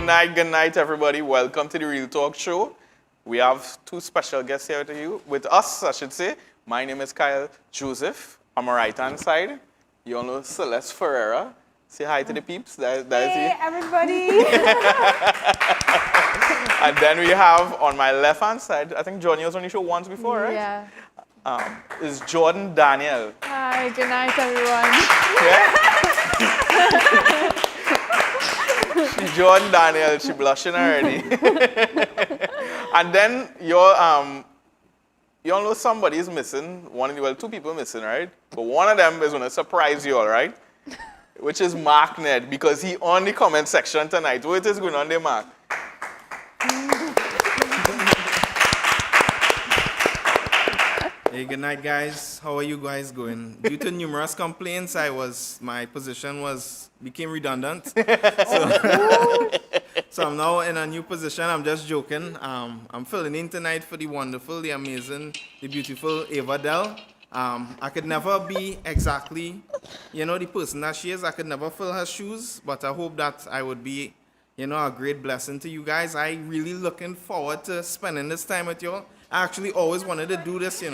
Good night, everybody. Welcome to the Real Talk Show. We have two special guests here with us, I should say. My name is Kyle Joseph. On my right-hand side, you all know Celeste Ferreira. Say hi to the peeps. Hey, everybody. And then we have on my left-hand side, I think Johnny was on the show once before, right? Yeah. Is Jordan Daniel. Hi, good night, everyone. Yeah? She's Jordan Daniel. She's blushing already. And then you all know somebody is missing. Two people missing, right? But one of them is going to surprise you all, right? Which is Mark Ned, because he on the comment section tonight. What is going on there, Mark? Hey, good night, guys. How are you guys going? Due to numerous complaints, my position became redundant. So I'm now in a new position. I'm just joking. I'm filling in tonight for the wonderful, the amazing, the beautiful Ava Dell. I could never be exactly, the person that she is. I could never fill her shoes, but I hope that I would be, a great blessing to you guys. I really looking forward to spending this time with you all. I actually always wanted to do this,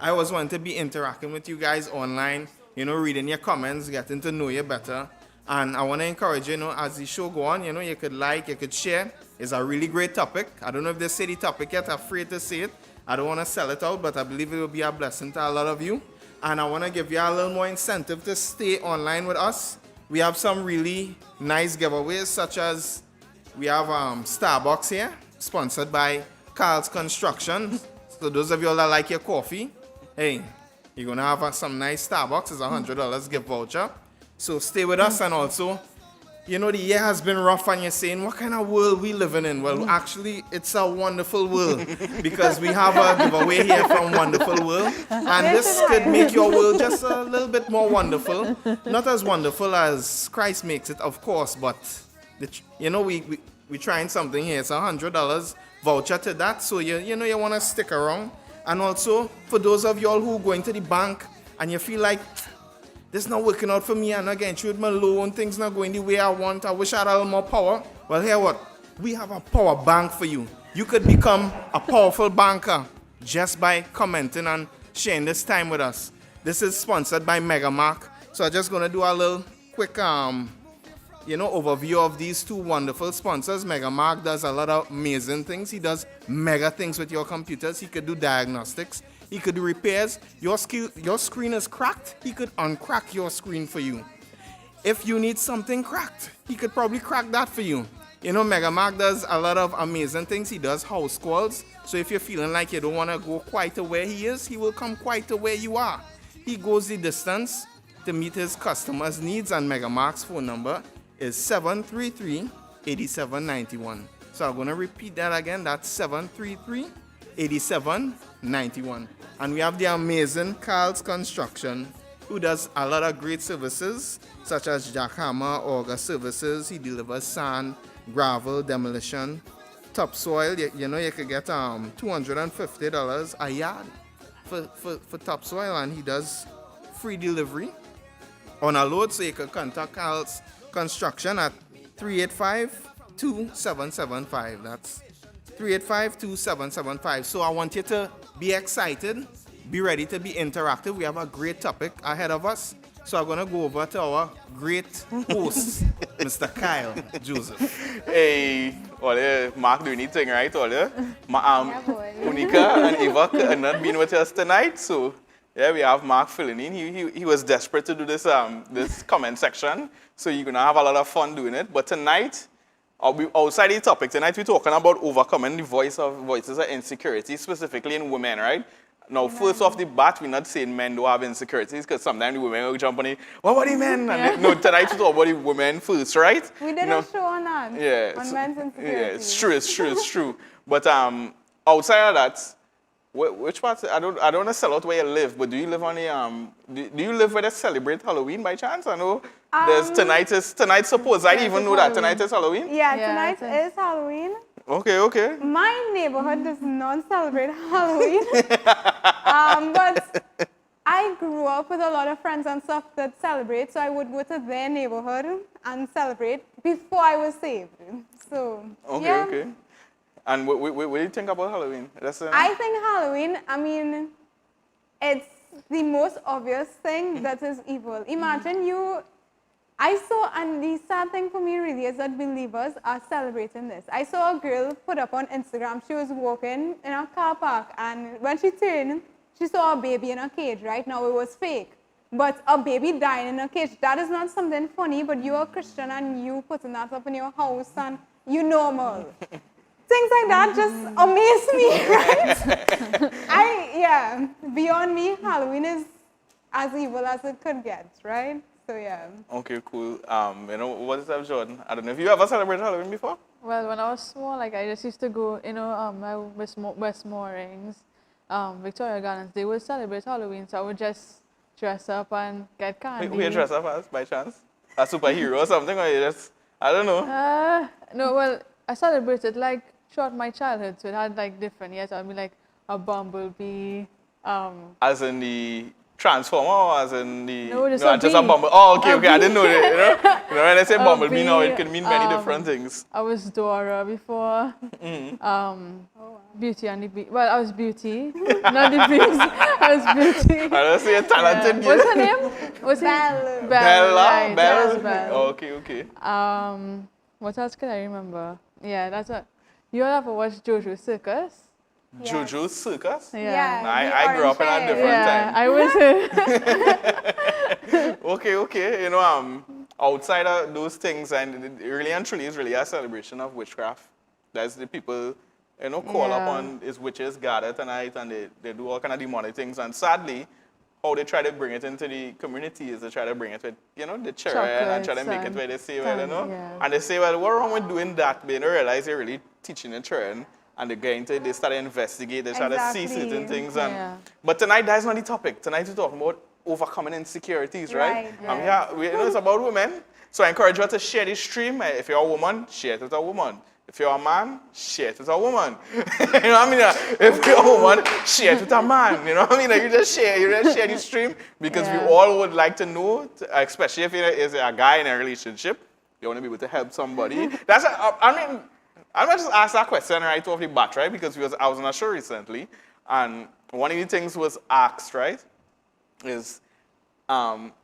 I always wanted to be interacting with you guys online, reading your comments, getting to know you better. And I want to encourage you, as the show go on, you could like, you could share. It's a really great topic. I don't know if they say the topic yet. I'm afraid to say it. I don't want to sell it out, but I believe it will be a blessing to a lot of you. And I want to give you a little more incentive to stay online with us. We have some really nice giveaways, such as we have Starbucks here, sponsored by Carl's Construction. So those of you all that like your coffee, hey, you're going to have some nice Starbucks. It's a $100 gift voucher. So stay with us. And also, the year has been rough and you're saying, what kind of world we living in? Well, actually, it's a wonderful world because we have a giveaway here from Wonderful World. And this could make your world just a little bit more wonderful. Not as wonderful as Christ makes it, of course, but, we're trying something here. It's a $100 voucher to that. So, you want to stick around. And also, for those of y'all who are going to the bank and you feel like, this is not working out for me, I'm not getting through with my loan, things not going the way I want, I wish I had a little more power. Well, hear what? We have a power bank for you. You could become a powerful banker just by commenting and sharing this time with us. This is sponsored by Megamark. So I'm just going to do a little quick overview of these two wonderful sponsors. Megamark does a lot of amazing things. He does mega things with your computers. He could do diagnostics. He could do repairs. Your screen is cracked. He could uncrack your screen for you. If you need something cracked, he could probably crack that for you. Megamark does a lot of amazing things. He does house calls. So if you're feeling like you don't want to go quite to where he is, he will come quite to where you are. He goes the distance to meet his customers' needs, and Megamark's phone number is 733-8791. So I'm going to repeat that again. That's 733-8791. And we have the amazing Carl's Construction, who does a lot of great services, such as jackhammer, auger services. He delivers sand, gravel, demolition, topsoil. You could get $250 a yard for topsoil, and he does free delivery on a load. So you can contact Carl's Construction at 385-2775. That's 385-2775. So I want you to be excited, be ready to be interactive. We have a great topic ahead of us. So I'm going to go over to our great host, Mr. Kyle Joseph. Hey, Mark doing anything, right? Unica and Eva are not being with us tonight, so yeah, we have Mark filling in. He was desperate to do this comment section, so you're going to have a lot of fun doing it. But tonight, outside the topic, tonight we're talking about overcoming the voices of insecurity, specifically in women, right? Now, first off the bat, we're not saying men don't have insecurities, because sometimes the women will jump on it, what about the men? And tonight we talk about the women first, right? We did a show on that, on men's insecurity. Yeah, it's true. But outside of that, which part? I don't want to sell out where you live, but do you live on do you live where they celebrate Halloween by chance? I know tonight suppose I even know that tonight is Halloween. Yeah, tonight is Halloween. Okay. My neighborhood does not celebrate Halloween, but I grew up with a lot of friends and stuff that celebrate, so I would go to their neighborhood and celebrate before I was saved. So, Okay, yeah. okay. And what do you think about Halloween? I think Halloween, I mean, it's the most obvious thing that is evil. Imagine I saw, and the sad thing for me really is that believers are celebrating this. I saw a girl put up on Instagram, she was walking in a car park, and when she turned, she saw a baby in a cage. Right now it was fake. But a baby dying in a cage, that is not something funny, but you're a Christian and you putting that up in your house and you normal. Things like that just amaze me, right? Beyond me, Halloween is as evil as it could get, right? So, yeah. Okay, cool. What is up, Jordan? I don't know if you ever celebrated Halloween before? Well, when I was small, like I just used to go, my West Moorings, Victoria Gardens, they would celebrate Halloween, so I would just dress up and get candy. Who you dress up as, by chance? A superhero or something, or you just, I don't know. No, well, I celebrated like throughout my childhood, so it had like different, yes, I'd be like a bumblebee. As in the Transformer or as in the... No, just a bumblebee. Oh, okay, I didn't know that, when I say bumblebee bee, now, it can mean many different things. I was Dora before. Beauty and the Beast. Well, I was Beauty, not the Beast. I was Beauty. I don't say a talented What's her name? What's her Belle. Bella? Right, Belle? that was Belle. Oh, okay. What else can I remember? Yeah, that's what. You all ever watched JoJo Circus? Yes. JoJo Circus? Yeah. I grew up in a orange different hair. time. I was. Okay. Outside of those things, and it really and truly is really a celebration of witchcraft. That's the people, call Yeah. upon is witches gather tonight, and they do all kind of demonic things. And sadly, how they try to bring it into the community is they try to bring it with, the children and try to make it where they say, well, yeah. And they say, well, what wrong with doing that? But they don't realize they're really teaching the children. And they start to investigate, they start to see Exactly. certain things. Yeah. But tonight, that's not the topic. Tonight, we're talking about overcoming insecurities, right? Right. It's about women. So I encourage you to share this stream. If you're a woman, share it with a woman. If you're a man, share it with a woman. You know what I mean? If you're a woman, share it with a man. You know what I mean? You just share this stream because we all would like to know, especially if you're a guy in a relationship, you want to be able to help somebody. I'm going to just ask that question right off the bat, right? Because I was on a show recently, and one of the things was asked, right, is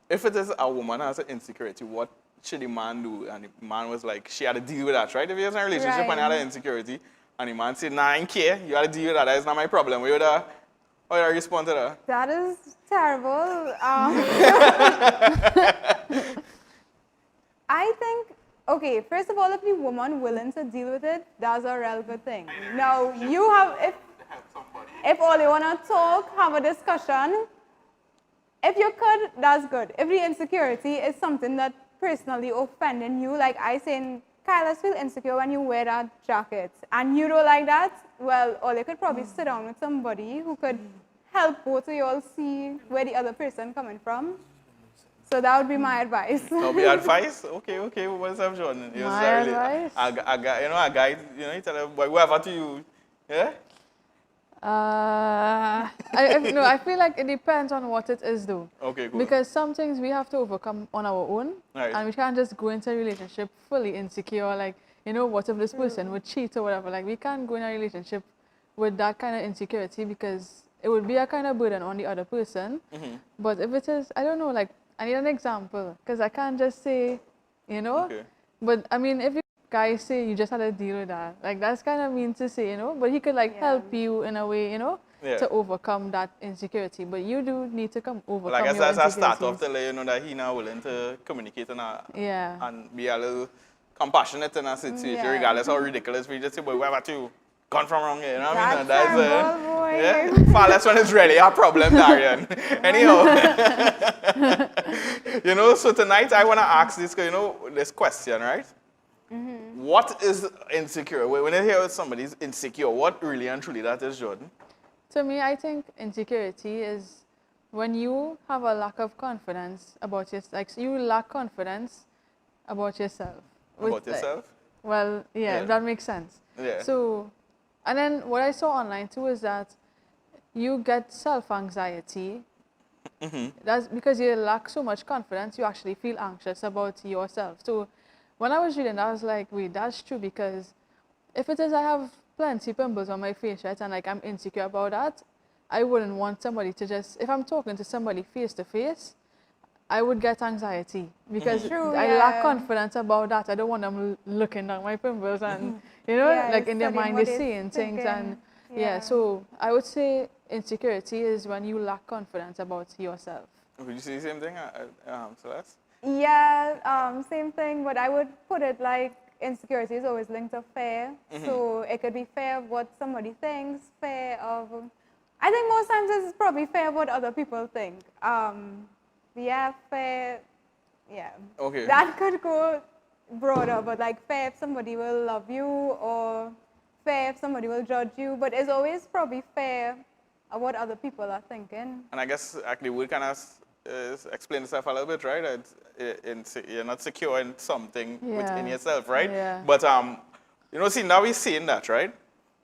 if it is a woman who has an insecurity, what should the man do? And the man was like, she had to deal with that, right? If he has a relationship and he had an insecurity, and the man said, nah, I don't care, you had to deal with that, that's not my problem. How would I respond to that? That is terrible. I think, okay, first of all, if the woman willing to deal with it, that's a real good thing. Now, if all you want to talk, have a discussion, if you could, that's good. If the insecurity is something that personally offending you, like I saying, Kyle, I feel insecure when you wear that jacket, and you don't like that, well, or you could probably sit down with somebody who could help both of you all see where the other person coming from. So that would be my advice. That would be advice? Okay. What's up, Jordan? My advice? A guy, you tell him, whoever to you, yeah? I feel like it depends on what it is, though. Okay, good. Because some things we have to overcome on our own, Right. and we can't just go into a relationship fully insecure. Like, what if this person would cheat or whatever? Like, we can't go in a relationship with that kind of insecurity because it would be a kind of burden on the other person. Mm-hmm. But if it is, I don't know, like, I need an example because I can't just say, Okay. But I mean, if you guys say you just had to deal with that, like that's kind of mean to say, but he could like help you in a way, to overcome that insecurity. But you do need to overcome Like I your said, I start off insecurities. to let you know that he's not willing to communicate and be a little compassionate in a situation, Yeah. regardless how ridiculous. We just say, boy, where about you? Gone from wrong here, you know what I mean? That's terrible, boy. Yeah, far less when it's really a problem, Darian. Anyhow, so tonight I want to ask this question, right? Mm-hmm. What is insecure? When I hear somebody's insecure, what really and truly that is, Jordan? To me, I think insecurity is when you have a lack of confidence about yourself. Like, you lack confidence about yourself. About yourself? Well, yeah, that makes sense. Yeah. So, and then what I saw online too is that you get self-anxiety That's because you lack so much confidence, you actually feel anxious about yourself. So when I was reading that, I was like, wait, that's true, because if it is I have plenty pimples on my face, right, and like I'm insecure about that, I wouldn't want somebody to just, if I'm talking to somebody face to face, I would get anxiety because True, I lack yeah. confidence about that. I don't want them looking at my pimples and, you know, Yeah, like in their studying mind what they're they're saying things. And thinking. yeah, Yeah. so I would say insecurity is when you lack confidence about yourself. Would you say the same thing, Celeste? Yeah, same thing, but I would put it like insecurity is always linked to fear. So it could be fear of what somebody thinks, fear of, I think most times it's probably fear of what other people think. Yeah, fear, yeah. Okay. That could go broader, but like fear if somebody will love you or fear if somebody will judge you, but it's always probably fear of what other people are thinking. And I guess actually we kind of explain itself a little bit, right? You're not secure in something within Yeah. yourself, right? Yeah. But you know, see, now we're seeing that, right?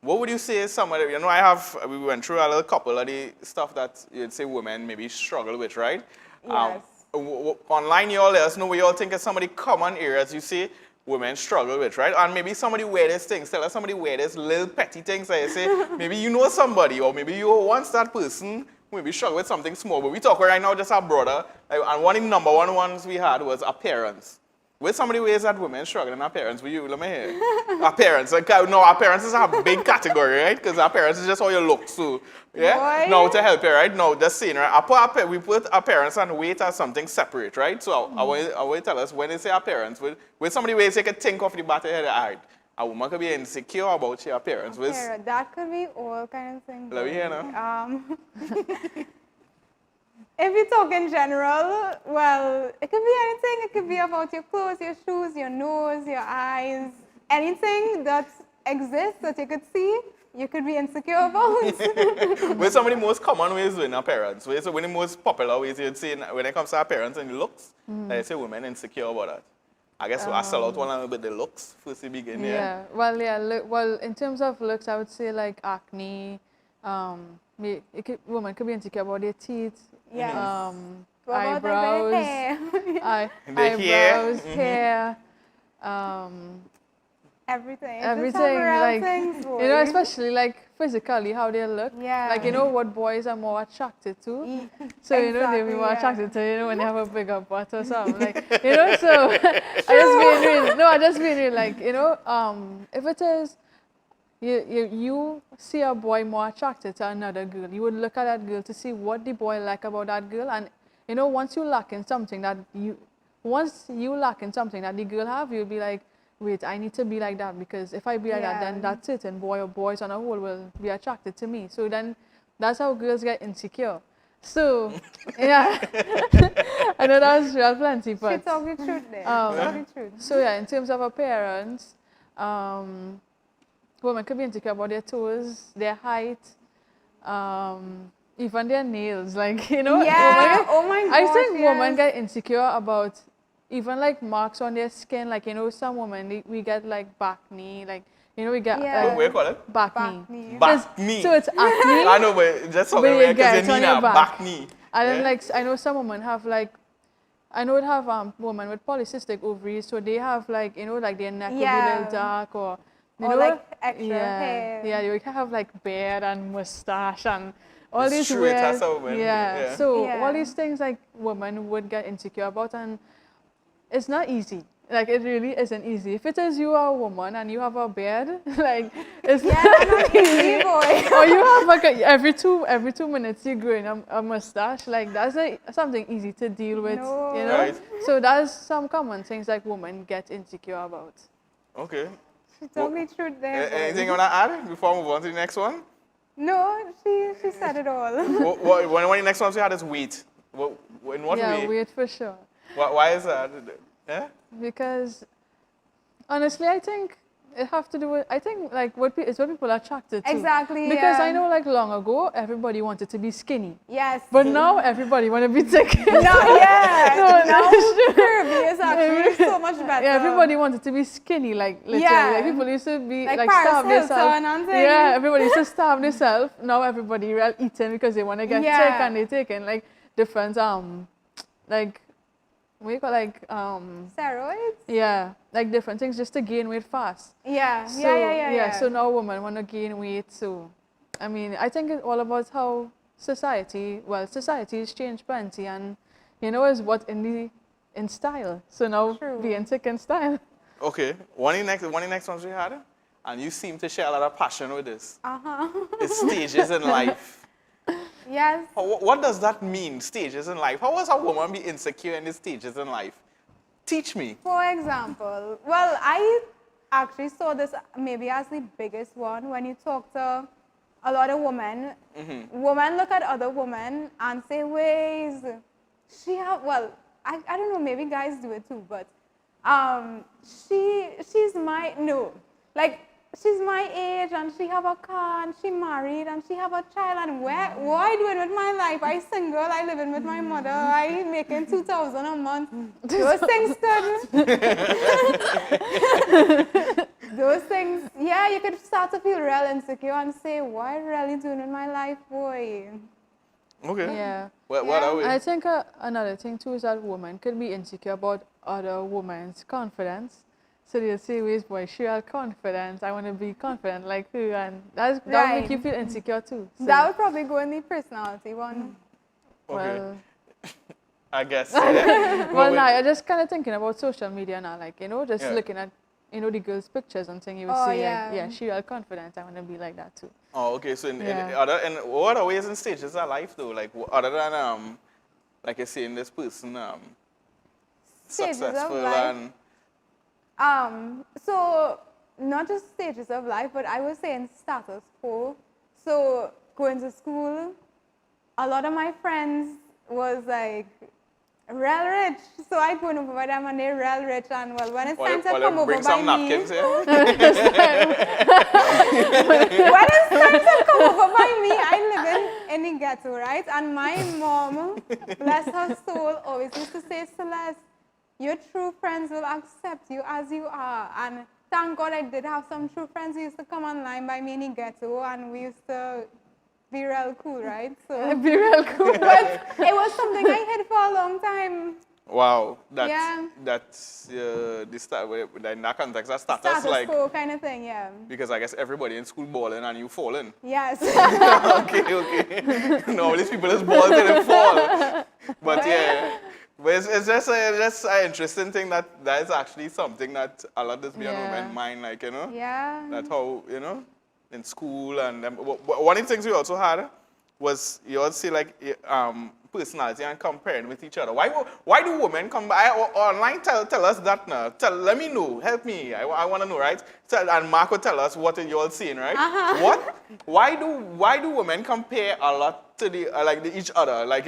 What would you say is somebody, you know, we went through a little couple of the stuff that you'd say women maybe struggle with, right? Yes. Online, you all let us know what you all think is some of the common areas you see women struggle with, right? And maybe some of the weirdest things, tell us some of the weirdest little petty things that you say, maybe you know somebody, or maybe you were once that person who maybe struggle with something small, but we talk right now just our brother, and one of the number one ones we had was appearance. With some of the ways that women struggle in appearance, will you let me hear? Appearance, like, no, appearance is a big category, right? Because appearance is just how you look, so, yeah? Boy. Now, to help you, right? No, just saying, right? We put appearance and weight as something separate, right? So, I want you to tell us, when they say appearance, with some of the ways you can think off the back of your head, all right, a woman could be insecure about your appearance. Yeah, that could be all kinds of things. Let me hear now. If you talk in general, well, it could be anything. It could be about your clothes, your shoes, your nose, your eyes, anything that exists that you could see, you could be insecure about. What's some of the most common ways in appearance? What's one of the most popular ways you'd say when it comes to appearance and looks? That you say women insecure about that. I guess I sell out one a little bit the looks first you begin, Yeah. Well, yeah. Well, in terms of looks, I would say like acne. Women could be insecure about their teeth. Yes. What about Eyebrows. the hair? The hair. Eyebrows, hair. Everything. Just Everything, several like, things, boy. you know, especially like physically how they look. Yeah. Like, you know what boys are more attracted to. So, you know, they'll be Exactly, more yeah. attracted to, you know, when they have a bigger butt or something. Like, you know, so I just being real, like, you know, if it is, you see a boy more attracted to another girl, you would look at that girl to see what the boy like about that girl. And, you know, once you lack in something that the girl have, you'll be like, wait, I need to be like that, because if I be like that, then that's it, and boy or boys on a whole will be attracted to me. So then that's how girls get insecure. So, yeah, I know that was real plenty, She but told the truth there. She told the truth. so yeah, in terms of appearance, women could be insecure about their toes, their height, even their nails. Like, you know, Yeah, oh my I gosh, think women yes. get insecure about even like marks on their skin. Like, you know, some women, we get like back knee, like, you know, we get Yeah. What do you call it? back Back knee. knee. Back knee. So it's acne. I know, but just But something you weird get because it you on need your a back. back knee. And then Yeah? like, I know some women have like, I know it have women with polycystic ovaries, so they have like, you know, like their neck will be a Yeah. little dark, or you Or know, like extra yeah, hair. yeah, you can have like beard and mustache and all It's these true, it weird, has some women, yeah. yeah. So Yeah. all these things like women would get insecure about, and it's not easy. Like, it really isn't easy. If it is you are a woman and you have a beard, like, it's Yeah, not easy, boy. or you have like every 2 minutes you're growing a mustache, like that's not something easy to deal with, No. you know. Right. So that's some common things like women get insecure about. Okay. She told the truth there. boy. Anything you want to add before I move on to the next one? No, she said it all. One of the next ones we had is weight. In what Yeah, way? weight for sure. Why is that? Yeah? Because honestly, I think it have to do with, I think like it's what people are attracted to. Exactly, Because yeah. I know like long ago everybody wanted to be skinny, Yes. but now everybody want to be thick. No, yeah. No, now that's true. curvy is actually so much better. Yeah, everybody wanted to be skinny, like literally. Yeah. Like people used to be Like like Paris starve Hilton themselves. and things. Yeah, everybody used to starve themselves. Now everybody real eating because they want to get Yeah. thick, and they taking like different like what do you call Steroids? yeah, like different things just to gain weight fast. Yeah. So, Yeah. so now women want to gain weight. So, I mean, I think it's all about how society's changed plenty, and is what in style. So now True. being sick in style. Okay, one of the next ones we had, and you seem to share a lot of passion with this. It's stages in life. Yes. What does that mean, stages in life? How was a woman be insecure in the stages in life? Teach me. For example, well, I actually saw this maybe as the biggest one when you talk to a lot of women. Women look at other women and say, ways, she have, well, I don't know, maybe guys do it too, but she's my, no, like, she's my age and she have a car and she married and she have a child and what I doing with my life? I single, I living with my mother, I making 2,000 a month. Those things could, those things, yeah, you could start to feel real insecure and say, what I really doing with my life, boy? Okay. Yeah. What are we? I think another thing too is that women could be insecure about other women's confidence. So they'll say, "Ways, boy, she has confidence. I want to be confident like her," and that Right. make you feel insecure too. So, That would probably go in the personality one. Okay. well, I guess. Yeah. well, now you're just kind of thinking about social media now, like just Yeah. looking at the girls' pictures and thing. You would Oh, say, yeah. like, yeah, she has confidence. I want to be like that too. Oh, okay. So in Yeah. what are ways and stages of life though? Like other than like you're saying this person Stages of successful life. and So not just stages of life, but I was saying status quo. So going to school, a lot of my friends was like real rich. So I go over by them and they're real rich, and well, when it's time to come over bring by some me, napkins here. when it's time to come over by me, I live in the ghetto, right? And my mom, bless her soul, always used to say, Celeste, your true friends will accept you as you are. And thank God I did have some true friends who used to come online by me in the ghetto, and we used to be real cool, right? So, Be real cool. but it was something I hid for a long time. Wow, Yeah. that's the start in that context. That status Status like quo kind of thing, yeah. because I guess everybody in school balling and you falling. Yes. okay. No, these people is ball till they fall. But yeah, but it's just an interesting thing that is actually something that a lot of this Yeah. women mind, like Yeah. That's how in school and one of the things we also had was you also see like personality and comparing with each other. Why do women come online? Tell us that now. Let me know. Help me. I want to know, right? And Mark will tell us what you're all seeing, right? What? Why do women compare a lot to each other? Like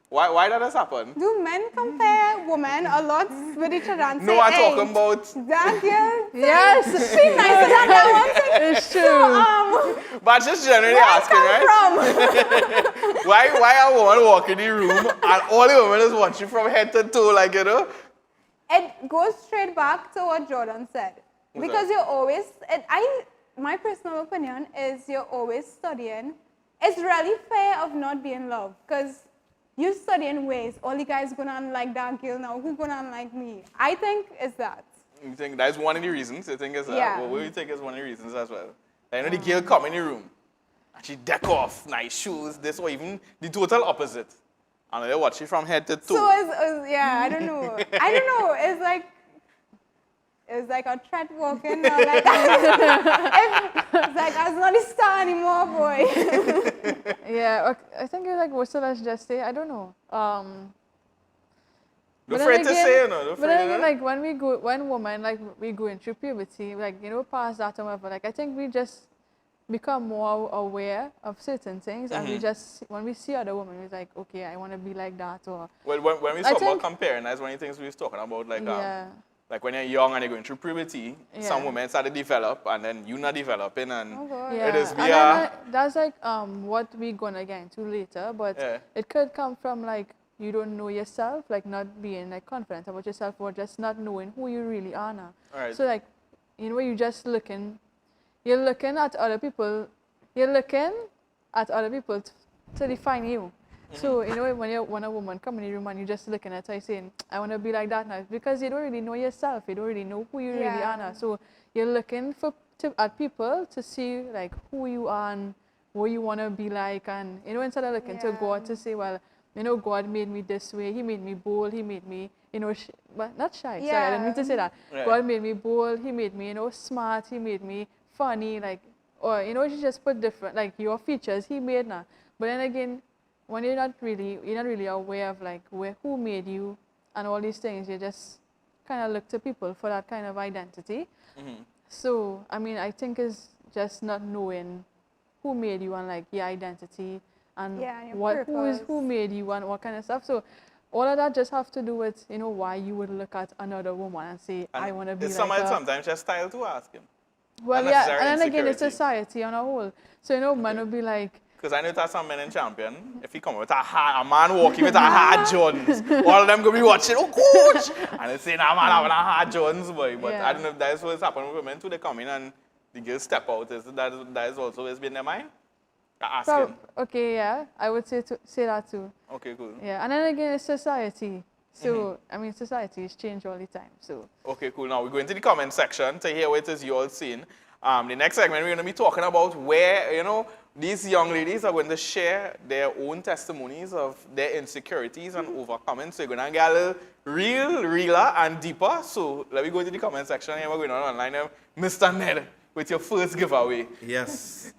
why does that happen? Do men compare women a lot with each other and say, No, I'm hey, talking about. that girl, Yes, she nicer than that one thing. it's true. But just generally Where I asking, right? come from? Why a woman walk in the room and all the women is watching from head to toe, like It goes straight back to what Jordan said. What's Because that? you're always, my personal opinion is you're always studying. It's really fair of not being loved, because you studying ways, all the guys gonna unlike that girl now, who gonna unlike me? I think it's that. You think that's one of the reasons? You think is that? Yeah. Well, what do you think is one of the reasons as well? The girl come in the room and she deck off, nice shoes, this or even the total opposite. And they watch it from head to toe. So it's yeah, I don't know. It's like a threat walking, or like it's like I was not a star anymore, boy. Yeah, I think like what Celeste just say. I don't know. Don't But afraid then to again- say, Don't But afraid, then again, like when women like we go through puberty, like past that or whatever, like I think we just become more aware of certain things, and we just when we see other women, we're like, okay, I want to be like that, or Well, when we I talk about think- comparing, that's one of the things we was talking about, like yeah, like when you're young and you're going through puberty, some Yeah. women start to develop and then you're not developing and Oh, God. yeah. it is And we then, are. that's like what we gonna get into later, but Yeah. it could come from like you don't know yourself, like not being like confident about yourself, or just not knowing who you really are now. Alright. So like you're just you're looking at other people to define you. So, you know, when a woman come in the room and you're just looking at her saying, I want to be like that now, because you don't really know yourself. You don't really know who you really are Yeah. now. So you're looking at people to see like who you are and what you want to be like. And, you know, instead of looking to Yeah. God to say, well, you know, God made me this way. He made me bold. He made me, you know, but not shy. Sorry, I didn't mean to say that. Right. God made me bold. He made me, you know, smart. He made me funny. Like, or, you know, you just put different, like your features he made now. But then again, when you're not really aware of like who made you and all these things, you just kind of look to people for that kind of identity. So, I mean, I think it's just not knowing who made you and like your identity and Yeah, and your who purpose. made you and what kind of stuff. So all of that just have to do with, you know, why you would look at another woman and say, I want to be It's like her. sometimes just style to ask him. Well, yeah, unnecessary and then again, it's insecurity. society on a whole. So, you know, man will be like, Because I know that some men in champion, if he come with a man walking with a hard Jones, all of them gonna be watching, oh coach! And they say, nah man, I want a hard Jones, boy. But Yeah. I don't know if that's what's happening with women too. They come in and the girls step out. That is also has been their mind? Asking. okay, yeah, I would say that too. Okay, cool. Yeah, and then again, it's society. So, I mean, society is changed all the time. So, Okay, cool. Now we go into the comment section to hear what it is you all seeing. The next segment, we're going to be talking about where, you know, these young ladies are going to share their own testimonies of their insecurities and overcoming. So you're going to get a little realer and deeper. So let me go to the comment section here. We're going on online now. Mr. Ned, with your first giveaway. Yes.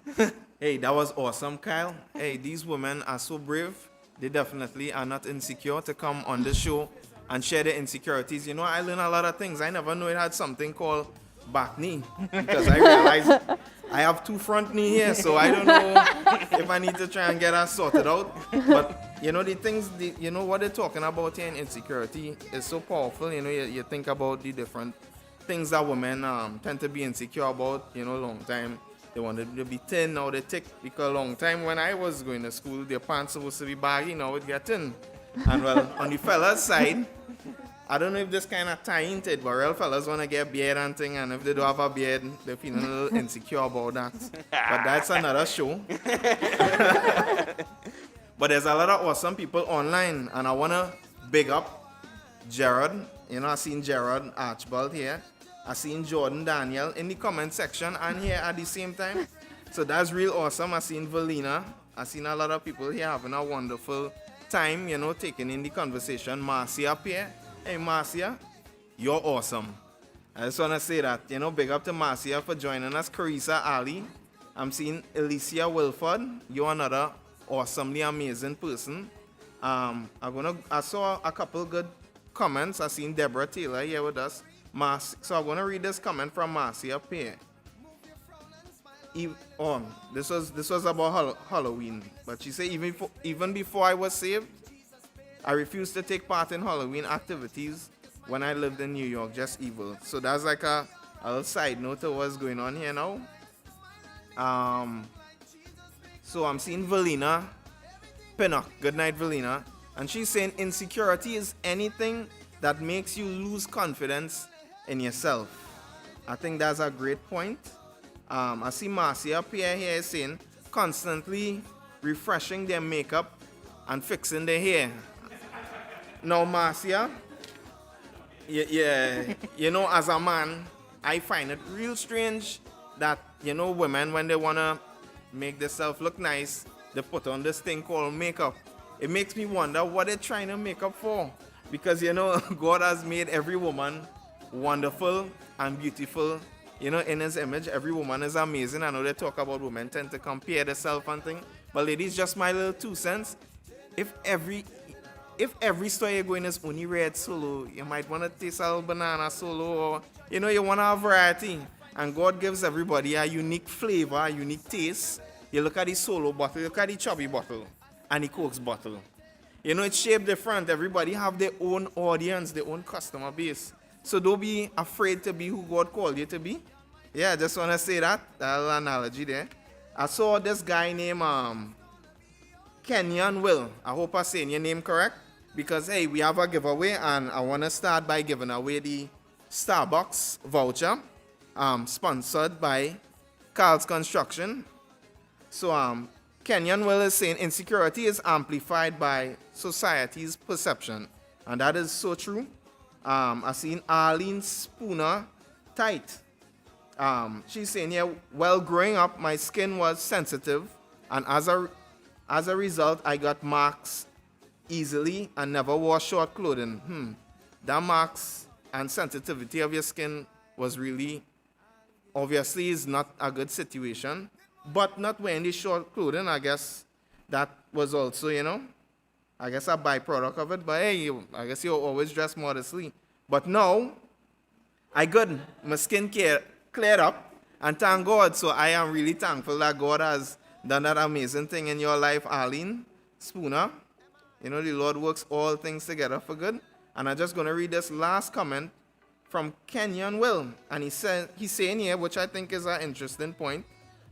Hey, that was awesome, Kyle. Hey, these women are so brave. They definitely are not insecure to come on the show and share their insecurities. You know, I learned a lot of things. I never knew it had something called back knee because I realized I have two front knee here, so I don't know if I need to try and get that sorted out. But, you know, the things, you know, what they're talking about here in insecurity is so powerful. You know, you think about the different things that women tend to be insecure about, you know, long time. They wanted to be thin, now they thick, because a long time when I was going to school, their pants supposed to be baggy, now it get thin. And well, on the fellas side, I don't know if this kind of tie into it, but real fellas want to get beard and thing, and if they don't have a beard, they're feeling a little insecure about that. But that's another show. But there's a lot of awesome people online, and I want to big up Gerard. You know, I seen Gerard Archibald here. I seen Jordan Daniel in the comment section and here at the same time. So that's real awesome. I seen Valina. I seen a lot of people here having a wonderful time, you know, taking in the conversation. Marcia up here. Hey, Marcia, you're awesome. I just want to say that, you know, big up to Marcia for joining us. Carissa Ali. I'm seeing Alicia Wilford. You're another awesomely amazing person. I saw a couple good comments. I seen Deborah Taylor here with us. So I'm gonna read this comment from Marcy up here. This was about Halloween, but she said even before I was saved, I refused to take part in Halloween activities when I lived in New York. Just evil. So that's like a little side note to what's going on here now. So I'm seeing Valina Pinnock. Good night, Valina. And she's saying insecurity is anything that makes you lose confidence in yourself. I think that's a great point. I see Marcia up here saying constantly refreshing their makeup and fixing their hair. Now, Marcia, yeah, you know, as a man, I find it real strange that, you know, women, when they want to make themselves look nice, they put on this thing called makeup. It makes me wonder what they're trying to make up for. Because, you know, God has made every woman wonderful and beautiful, you know, in his image. Every woman is amazing. I know they talk about women tend to compare themselves and things. But ladies, just my little 2 cents. If every store you're going is only red solo, you might want to taste a little banana solo, or, you know, you want to have variety. And God gives everybody a unique flavor, a unique taste. You look at the solo bottle, you look at the chubby bottle, and the Coke's bottle. You know, it's shaped different. Everybody have their own audience, their own customer base. So don't be afraid to be who God called you to be. Yeah, I just want to say that little analogy there. I saw this guy named Kenyan Will. I hope I'm saying your name correct. Because, hey, we have a giveaway, and I want to start by giving away the Starbucks voucher, sponsored by Carl's Construction. So, Kenyon Will is saying insecurity is amplified by society's perception. And that is so true. I've seen Arlene Spooner tight. She's saying here, well, growing up, my skin was sensitive. And as a result, I got marks easily and never wore short clothing. That marks and sensitivity of your skin was really, obviously, is not a good situation. But not wearing the short clothing, I guess that was also, I guess a byproduct of it. But hey, I guess you always dress modestly. But now, I good. My skin cleared up, and thank God. So I am really thankful that God has done that amazing thing in your life, Arlene Spooner. The Lord works all things together for good. And I'm just going to read this last comment from Kenyon Will. And he's saying here, which I think is an interesting point,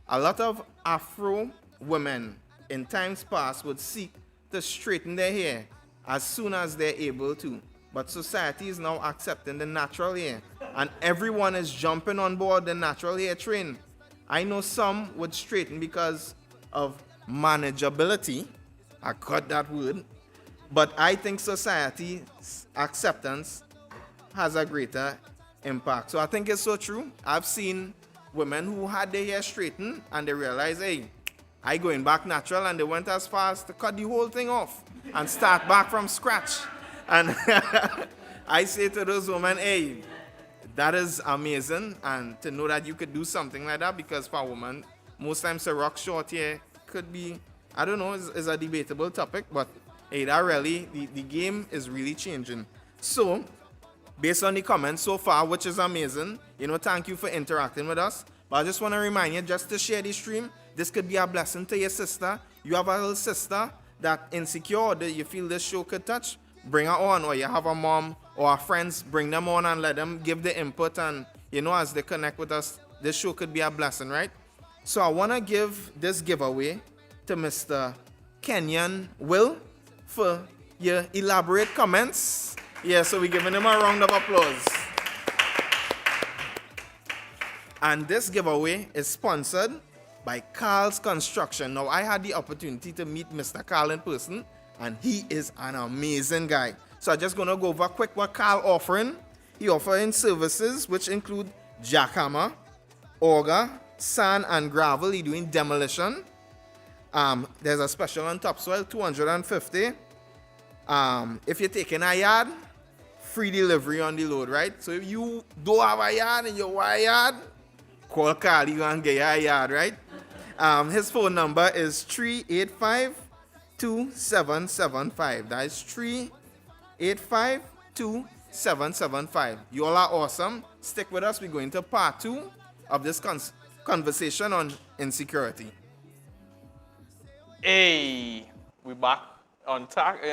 a lot of Afro women in times past would seek to straighten their hair as soon as they're able to. But society is now accepting the natural hair. And everyone is jumping on board the natural hair train. I know some would straighten because of manageability. I got that word. But I think society's acceptance has a greater impact. So I think it's so true. I've seen women who had their hair straightened and they realized, hey, I going back natural, and they went as far as to cut the whole thing off and start back from scratch. And I say to those women, hey, that is amazing, and to know that you could do something like that, because for a woman, most times a rock short hair could be, I don't know, is a debatable topic, but hey, that really, the game is really changing. So, based on the comments so far, which is amazing, thank you for interacting with us. But I just want to remind you, just to share the stream, this could be a blessing to your sister. You have a little sister that insecure, that you feel this show could touch, bring her on. Or you have a mom or a friends, bring them on and let them give the input. And, as they connect with us, this show could be a blessing, right? So I want to give this giveaway to Mr. Kenyon Will for your elaborate comments. Yeah, so we're giving him a round of applause. And this giveaway is sponsored by Carl's Construction. Now, I had the opportunity to meet Mr. Carl in person, and he is an amazing guy. So I'm just going to go over quick what Carl offering. He offering services which include jackhammer, auger, sand and gravel. He doing demolition. There's a special on topsoil, $250. If you're taking a yard, free delivery on the load, right? So if you don't have a yard and you want a yard, call Carl, you can get your yard, right? His phone number is 385-2775. That is 385-2775. You all are awesome. Stick with us. We're going to part 2 of this conversation on insecurity. Hey, we back on track,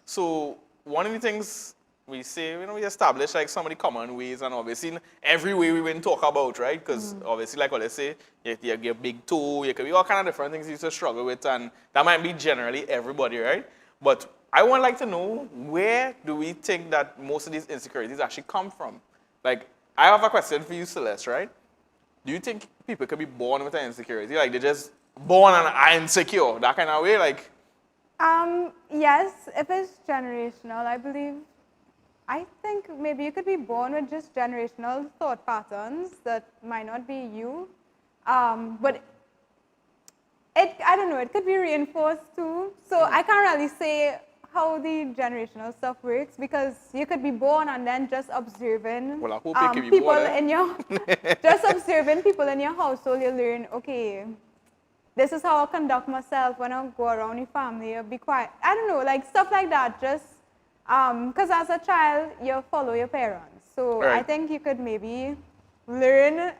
So one of the things we say, we establish like some of the common ways, and obviously every way we will talk about, right? Because obviously, like what they say, you get a big toe, you can be all kind of different things you used to struggle with, and that might be generally everybody, right? But I would like to know, where do we think that most of these insecurities actually come from? Like, I have a question for you, Celeste, right? Do you think people could be born with an insecurity? Like, they're just born and are insecure, that kind of way? Like, yes, if it's generational, I think maybe you could be born with just generational thought patterns that might not be you. But I don't know, it could be reinforced too. So I can't really say how the generational stuff works, because you could be born and then just observing well, I hope it can be people born, in your just observing people in your household. You learn, okay, this is how I conduct myself when I go around the family. I'll be quiet. I don't know, like stuff like that. Just because as a child, you follow your parents. So right. I think you could maybe learn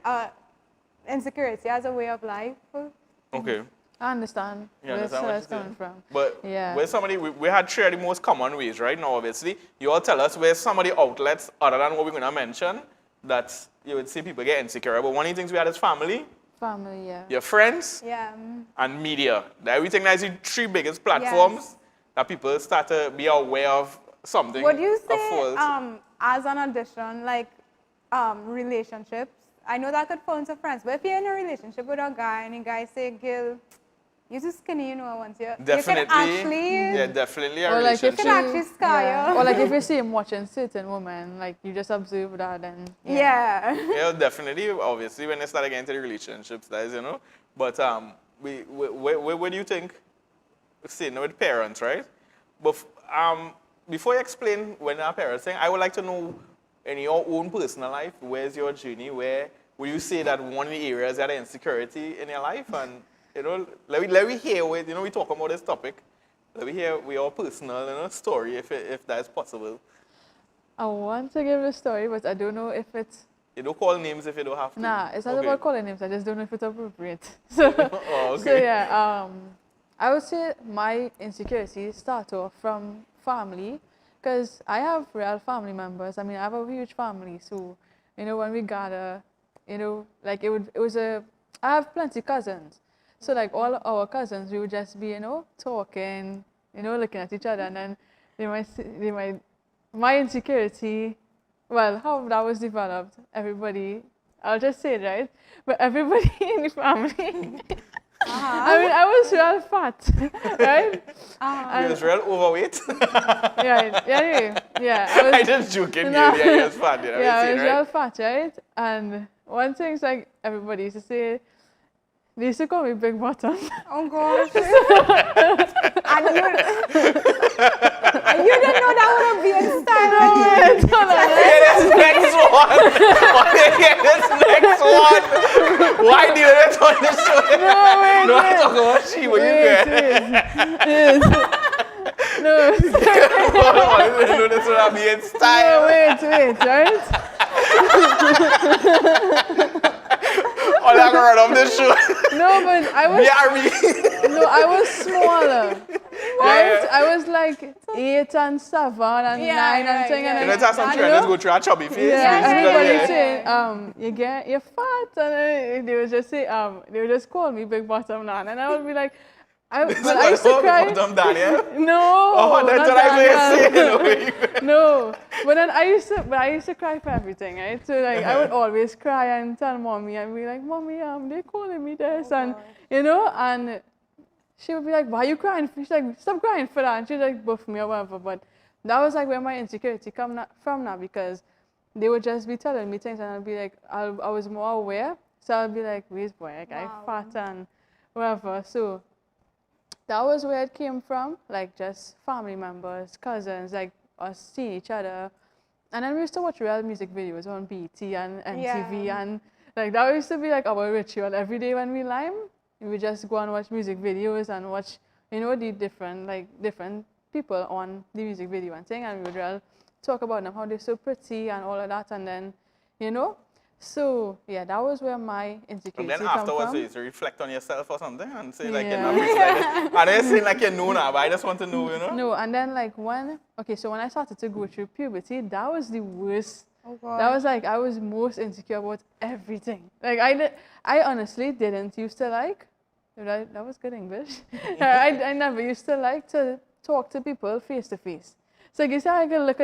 insecurity as a way of life. okay. I understand You where understand what Celeste's you're coming saying? from. But Yeah. where somebody, we had 3 of the most common ways, right? Now, obviously, you all tell us where some of the outlets, other than what we're going to mention, that you would see people get insecure. But one of the things we had is family, Family, yeah. your friends, Yeah. and media. Everything that's the 3 biggest platforms that people start to be aware of something. Would you a fault. say, as an addition, like relationships? I know that could fall into friends, but if you're in a relationship with a guy and the guy say, Gil, you're too skinny, you know, once you Definitely. you can actually, Yeah, definitely a Or like if you relationship. can actually scar yeah. you. Or like if you see him watching certain women, like you just observe that and Yeah. Yeah, definitely. Obviously, when they start getting into the relationships, that is, you know. But where do you think, say, no, with parents, right? But before you explain when our parents thing, I would like to know in your own personal life, where's your journey? Where would you say that one of the areas that are insecurity in your life? And you know, let me hear with, you know, we talk about this topic. Let me hear with your personal, you know, story if that's possible. I want to give a story, but I don't know if it's You don't call names if you don't have to. nah. It's not Okay. about calling names. I just don't know if it's appropriate. So, Oh, okay. so yeah. I would say my insecurities start off from family, because I have real family members. I mean, I have a huge family, so you know when we gather, you know, like I have plenty cousins, so like all our cousins, we would just be, you know, talking, you know, looking at each other, and then my insecurity, well, how that was developed, everybody, I'll just say it, right? But everybody in the family, I mean, I was real fat, right? You was real overweight. Yeah. I just joking. No. Yeah, you was fat. You know, Yeah, I you was seen, real right? fat, right? And one thing is like everybody used to say, they used to call me Big Bottom. Oh gosh. and you didn't know that would be in style. Yeah, this next one. Yeah, this next one. Why do you let on the show? No, No, I'm talking about she, but you get. No, No, this will be in style. wait, right? All I'm run off this show. No, but I was smaller. Right? Yeah. I was like 8 and 7 and Yeah, 9 and right, 10 yeah. You and know, that's some you trends know? go through a chubby face. Yeah, basically, everybody yeah. saying, you're fat, and then they would just say, they would just call me Big Bottom Nan, and I would be like, but I used to cry. Bottom Daniel. No, Oh, that's not what I Daniel. was saying. No, but then I used to cry for everything, right? So like I would always cry and tell mommy and be like, mommy, they calling me this, and you know, and she would be like, why are you crying? She's like, stop crying for that. And she'd like buff me or whatever. But that was like where my insecurity come from now, because they would just be telling me things and I'd be like, I was more aware. So I'd be like, where's boy, like I fat and whatever. So that was where it came from, like just family members, cousins, like us seeing each other. And then we used to watch real music videos on BT and MTV, and like that used to be like our ritual every day when we lime. We would just go and watch music videos and watch, you know, the different people on the music video and thing, and we would real talk about them, how they're so pretty and all of that, and then, you know. So yeah, that was where my insecurity And then come afterwards, from. you used to reflect on yourself or something and say like, Yeah. you're not pretty like this. I know you're saying like you know now, but I just want to know, you know? No, and then like so when I started to go through puberty, that was the worst. Oh God. That was like I was most insecure about everything. Like I honestly didn't used to like. That was good English. I never used to like to talk to people face to face. So like you said, I can look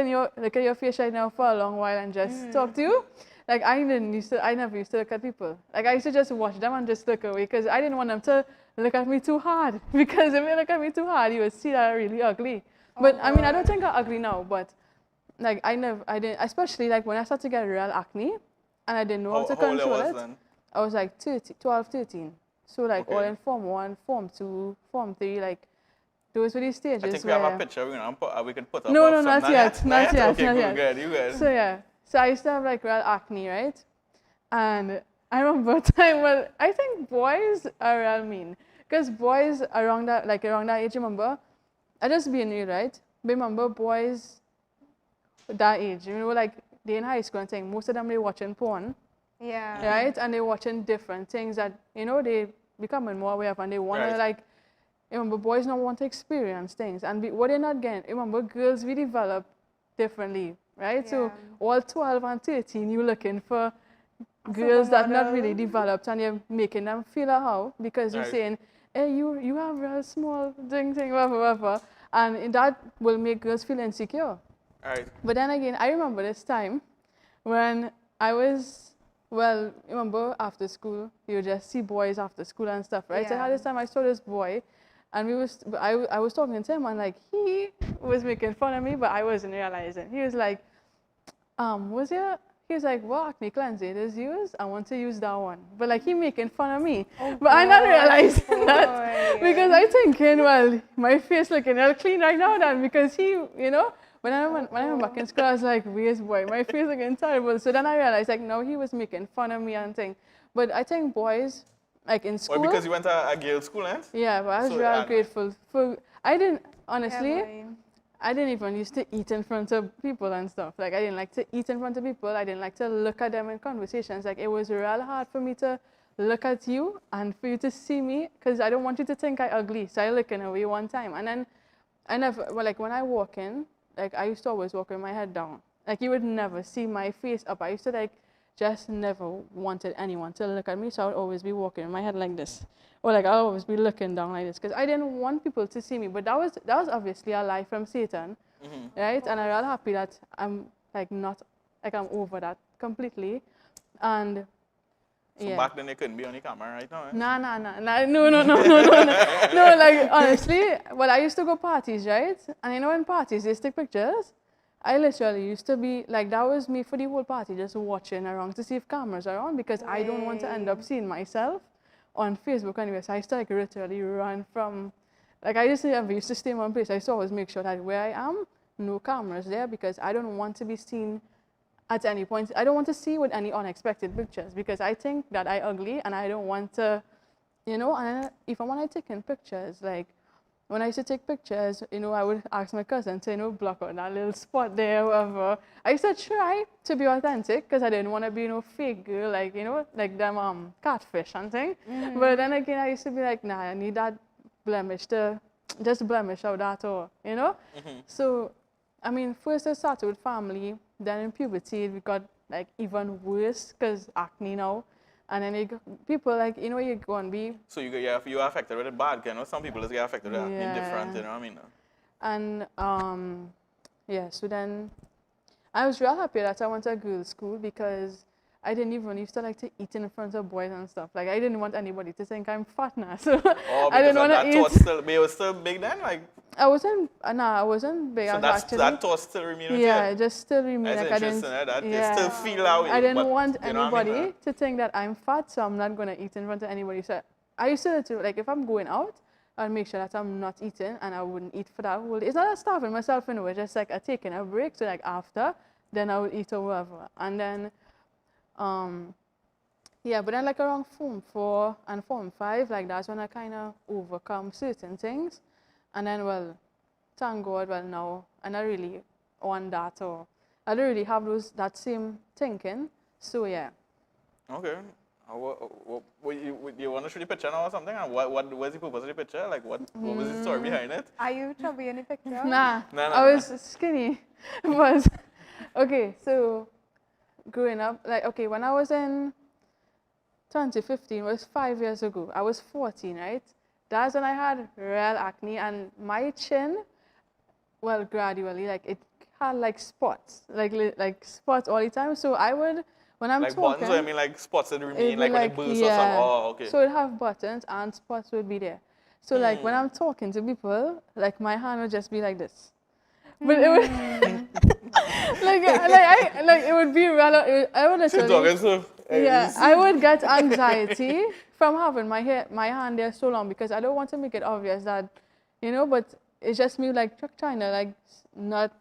at your face right now for a long while and just talk to you. Like I never used to look at people. Like I used to just watch them and just look away, because I didn't want them to look at me too hard. Because if they look at me too hard, you would see that I'm really ugly. But I mean, I don't think I'm ugly now, but like I didn't, especially like when I started to get real acne and I didn't know how to How old control was it. then? I was like 12, 13. So like all Okay. in Form 1, Form 2, Form 3, like those were the stages I think we where... have a picture we could put up. No, of no, some- not yet, not yet, Okay, not good, yet. good, you good. So yeah, so I used to have like real acne, right? And I remember a time when I think boys are real mean, because boys around that age, remember, I just being real, right? Remember boys that age, you know, like they in high school and thing, most of them they watching porn, Yeah. right? And they're watching different things that, you know, they becoming more aware of, and they want Right. to like, remember boys don't want to experience things, and what they're not getting, remember girls we develop differently, right? So Yeah. all 12 and 13 you looking for A girls that not supermodel. really developed, and you're making them feel how, because you're Right. saying, hey, you have a small thing, whatever, and that will make girls feel insecure. All right. But then again, I remember this time when I was well, remember after school, you would just see boys after school and stuff, right? So I Yeah. had this time I saw this boy, and I was talking to him, and like he was making fun of me, but I wasn't realizing. He was like, he was like, what acne cleanser is used? I want to use that one. But like he making fun of me. But I not realizing that boy. because I thinking, well, my face looking all clean right now then because he, you know, when I went back in school, I was like, where's boy? My face looking terrible. So then I realized like no, he was making fun of me and thing. But I think boys, like in school. Well, because you went to a girls' school, eh? Yeah, but I was So, real grateful for I didn't honestly Yeah, boy. I didn't even used to eat in front of people and stuff. Like I didn't like to eat in front of people. I didn't like to look at them in conversations. Like it was real hard for me to look at you and for you to see me because I don't want you to think I ugly. So I looking away one time. And then I never, well, like when I walk in, like I used to always walk with my head down. Like you would never see my face up. I used to like just never wanted anyone to look at me. So I would always be walking with my head like this. Or like I'll always be looking down like this because I didn't want people to see me. But that was obviously a lie from Satan, right? And I'm real happy that I'm like not, like I'm over that completely. And So yeah. back then they couldn't be on the camera right now, eh? No, like honestly, well, I used to go parties, right? And you know in parties, they take pictures. I literally used to be, like that was me for the whole party, just watching around to see if cameras are on because I don't want to end up seeing myself on Facebook anyway. So I used to like literally run from, like I used to stay in one place. I used to always make sure that where I am, no cameras there because I don't want to be seen at any point. I don't want to see with any unexpected pictures because I think that I ugly and I don't want to, you know, and even when I taking pictures, like when I used to take pictures, you know, I would ask my cousin to, you know, block out that little spot there, whatever. I used to try to be authentic because I didn't want to be, you know, fake girl, like, you know, like them catfish and thing. But then again, I used to be like, nah, I need that blemish to just blemish out that or, you know? So, I mean, first I started with family, then in puberty, it got like even worse because acne now. And then people like, you know, you go and be. So you are affected with it bad, you know? Some people just get affected with acne different, you know what I mean? And yeah, so then I was real happy that I went to a girls' school because I didn't even used to like to eat in front of boys and stuff. Like I didn't want anybody to think I'm fat now. So Oh, I didn't because want that to thought eat. still, but it was still big then? Like, I wasn't big. so I was that's, actually. that thought still remain with Yeah, you? it just still remained That's like I didn't. interesting, eh? That Yeah. you still feel that way. I didn't but, want you know what I mean, anybody to think that I'm fat, so I'm not gonna eat in front of anybody. So I used to like if I'm going out, I'd make sure that I'm not eating, and I wouldn't eat for that whole day. It's not a starving myself anyway. Just like I taking a break, so like after, then I would eat or whatever, and then, yeah. But then like around Form 4 and Form 5, like that's when I kind of overcome certain things, and then well, thank God, well now I not really on that or I don't really have that same thinking. So yeah. Okay. You want to show the picture now or something? And what's the purpose of the picture? Like, what was the story behind it? Are you chubby in the picture? Nah, No, I was skinny. But okay, so growing up, like okay, when I was in 2015, was 5 years ago. I was 14, right? That's when I had real acne, and my chin, well, gradually, like it had like spots, like spots all the time. So I would, when I'm Like talking, buttons, or I mean like spots that it'd remain, be like when it bursts or something? Oh, okay. So it'd have buttons and spots would be there. So like when I'm talking to people, like my hand would just be like this. But it would like it would be rather. I would So literally. talking so, Yeah, I would get anxiety from having my hand there so long because I don't want to make it obvious that, you know, but it's just me like trying to like not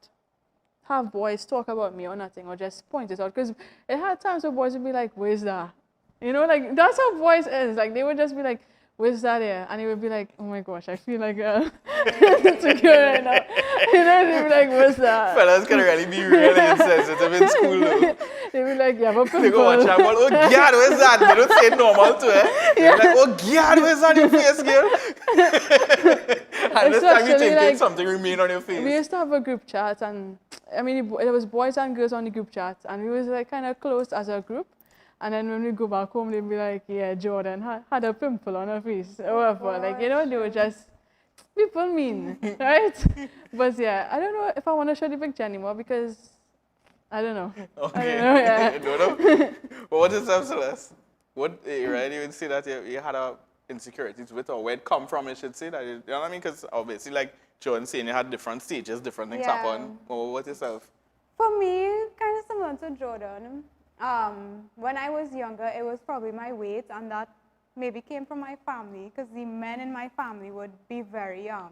have boys talk about me or nothing or just point it out because it had times where boys would be like, where's that? You know, like that's how boys is. Like they would just be like, where's that here? And he would be like, oh my gosh, I feel like insecure right now. You know, they'd be like, what's that? fellas can really be really insensitive in school though. They'd be like, yeah, but They go watch out, oh God, where's that? They don't say normal to it. They're like, oh God, where's that in your face, girl? And this time you Especially, think like, something remain on your we face. used to have a group chat, and I mean, there was boys and girls on the group chat, and we was like kind of close as a group. And then when we go back home, they'd be like, yeah, Jordan had a pimple on her face, or whatever. Like, you know, they were just, people mean, right? But yeah, I don't know if I want to show the picture anymore because I don't know. Okay. I don't know, yeah. No, no. But what is up, Celeste? What, right? You would say that you had a insecurities with, or where it come from, you should say that. You know what I mean? Because obviously, like John saying, you had different stages, different things Yeah. happen. Or what yourself? For me, kind of similar to Jordan. When I was younger, it was probably my weight, and that maybe came from my family, because the men in my family would be very, I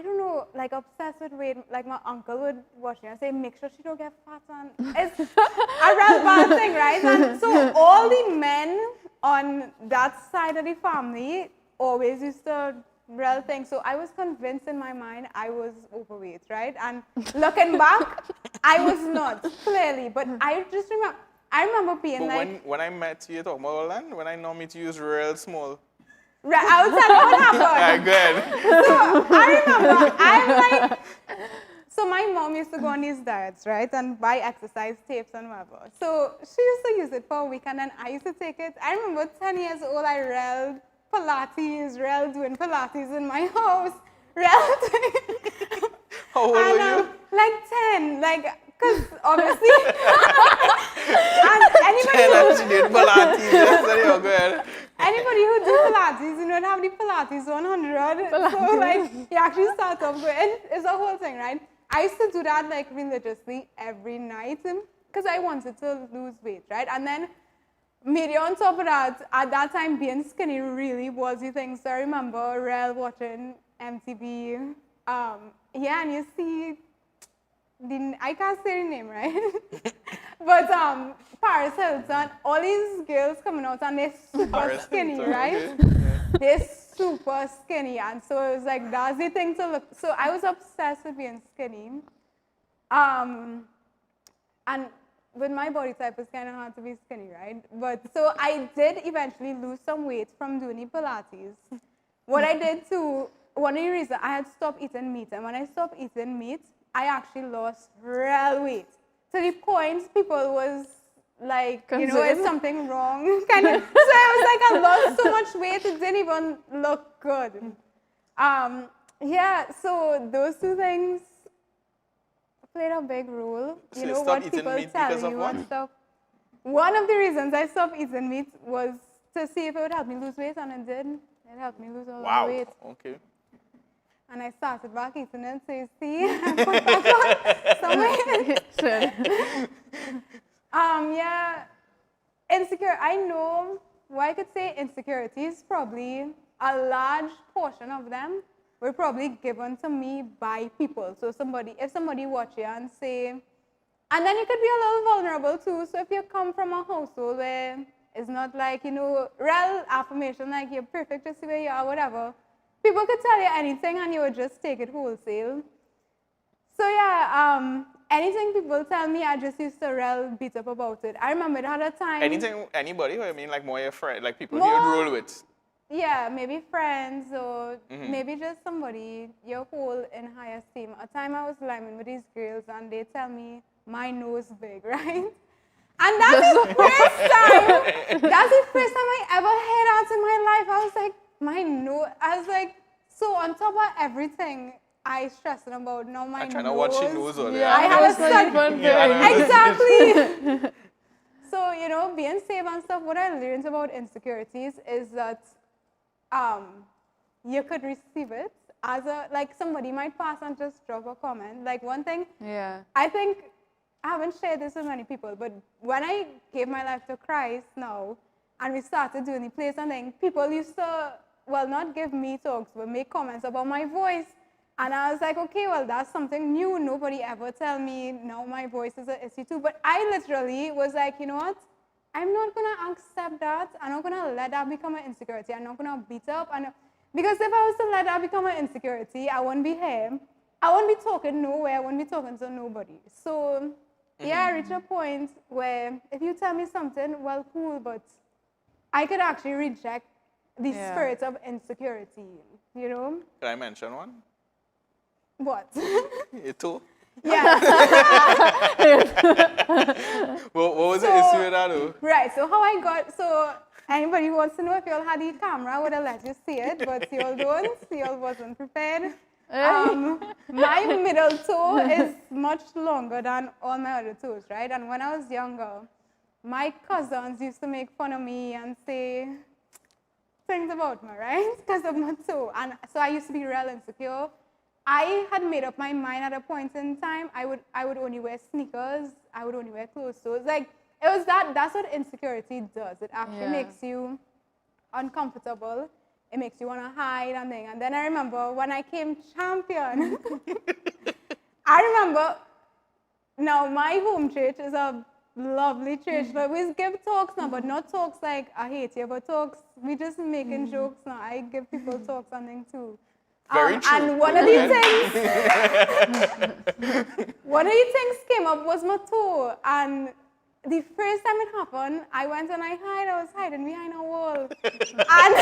don't know, like obsessed with weight. Like my uncle would watch me and say, make sure she don't get fat. And it's a real bad thing, right? And so all the men on that side of the family always used to real thing. So I was convinced in my mind I was overweight, right? And looking back, I was not, clearly. But I just remember being But like, when I met you, talking about Holland, when I know me to use real small. right, I'll tell you what happened. Good. I remember, I'm like, so my mom used to go on these diets, right, and buy exercise tapes and whatever. So she used to use it for a week, and then I used to take it. I remember 10 years old, I read Pilates, doing Pilates in my house, How old were you? like 10, like, because obviously, and anybody And who, she did Pilates. Yes, there you go. anybody who do Pilates, you know, have the Pilates 100. So like, you actually start off good. And it's a whole thing, right? I used to do that like religiously every night because I wanted to lose weight, right? And then maybe on top of that, at that time, being skinny really was the thing. So I remember Rel watching MTV. Yeah, and you see, I can't say the name, right? But Paris Hilton, all these girls coming out and they're super Paris skinny, Hilton, right? okay. They're super skinny, and so it was like that's the thing to look. So I was obsessed with being skinny, and with my body type, it's kind of hard to be skinny, right? But so I did eventually lose some weight from doing the Pilates. What I did too, one of the reasons I had stopped eating meat, and when I stopped eating meat, I actually lost real weight to the point people was like, you know, is something wrong? Kind of. So I was like, I lost so much weight, it didn't even look good. Yeah, so those two things played a big role. So You you know, stopped what eating people meat tell because of you what? and stuff. One of the reasons I stopped eating meat was to see if it would help me lose weight, and it did. It helped me lose a lot of Wow. weight. Okay. And I started back eating it, so you see, I put back on some weight. Yeah, insecure. I know what I could say insecurities, probably a large portion of them were probably given to me by people. So if somebody watch you and say, and then you could be a little vulnerable too. So if you come from a household where it's not like, you know, real affirmation, like you're perfect just the way you are, whatever, people could tell you anything and you would just take it wholesale. So yeah, anything people tell me, I just used to real beat up about it. I remember it had a time. Anybody? Or I mean, like more your friend, like people More- you would roll with. Yeah, maybe friends or maybe just somebody you hold in high esteem. A time I was liming with these girls and they tell me my nose big, right? And that's the first time I ever heard that in my life. I was like, my nose, I was like, so on top of everything I stressing about, now my I'm trying nose. to watch your nose all day. I had a That's not even very- Exactly. So, you know, being safe and stuff, what I learned about insecurities is that you could receive it as like somebody might pass and just drop a comment. Like one thing, Yeah. I think, I haven't shared this with many people, but when I gave my life to Christ now, and we started doing the plays and things, people used to, well, not give me talks, but make comments about my voice. And I was like, okay, well, that's something new. Nobody ever tell me now my voice is an issue too. But I literally was like, you know what? I'm not going to accept that. I'm not going to let that become an insecurity. I'm not going to beat up. Because if I was to let that become an insecurity, I wouldn't be here. I wouldn't be talking nowhere. I wouldn't be talking to nobody. So, yeah, I reached a point where if you tell me something, well, cool, but I could actually reject the spirit of insecurity, you know? Can I mention one? What? You too? Yeah. What was the So- issue with that though? Right, so anybody who wants to know if you all had the camera, I would have let you see it, but you all don't, you all wasn't prepared. My middle toe is much longer than all my other toes, right? And when I was younger, my cousins used to make fun of me and say things about me, right? Because of my toe. And so I used to be real insecure. I had made up my mind at a point in time. I would only wear sneakers. I would only wear closed toes. Like it was that's what insecurity does. It actually makes you uncomfortable. It makes you want to hide and thing. And then I remember when I came champion, I remember, now my home church is a lovely church, but we give talks now, but not talks like I hate you, but talks, we just making jokes now. I give people talks and things too. Very true. And one of these things came up was my toe. And the first time it happened, I went and I was hiding behind a wall. And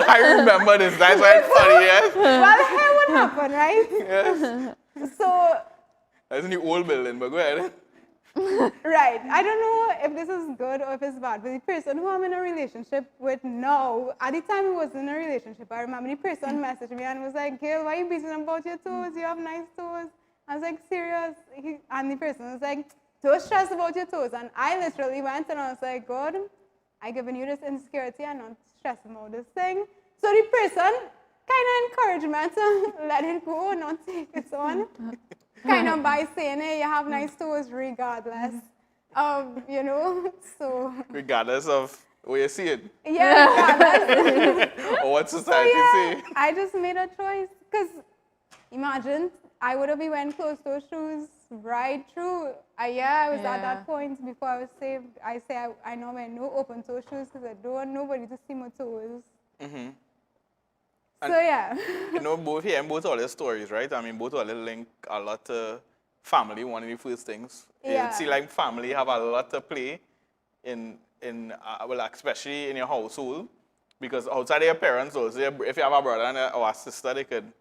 I remember this. That's why it's funny, yes? well, here what happened, right? Yes. So, That's in the old building, but go ahead. right. I don't know if this is good or if it's bad, but the person who I'm in a relationship with now, at the time he was in a relationship, I remember the person messaged me and was like, "Gail, why are you beating about your toes? You have nice toes." I was like, "Serious?" And the person was like, "Don't stress about your toes." And I literally went and I was like, "God, I given you this insecurity and not stressing about this thing." So the person kind of encouraged me to let it go and not take it on. Kind of by saying, "Hey, you have nice toes regardless." You know, so. Regardless of what you see it Yeah, regardless. or what So society yeah, say. I just made a choice. Because imagine, I would have been wearing closed-toe shoes right through. I was at that point before I was saved. I say I know wear no open-toe shoes because I don't want nobody to see my toes. Mm-hmm. So yeah. You know, both here and both all their stories, right? I mean, both all link a lot to family, one of the first things. Yeah. You see, like, family have a lot to play in well, especially in your household. Because outside of your parents also, if you have a brother and or a sister, they could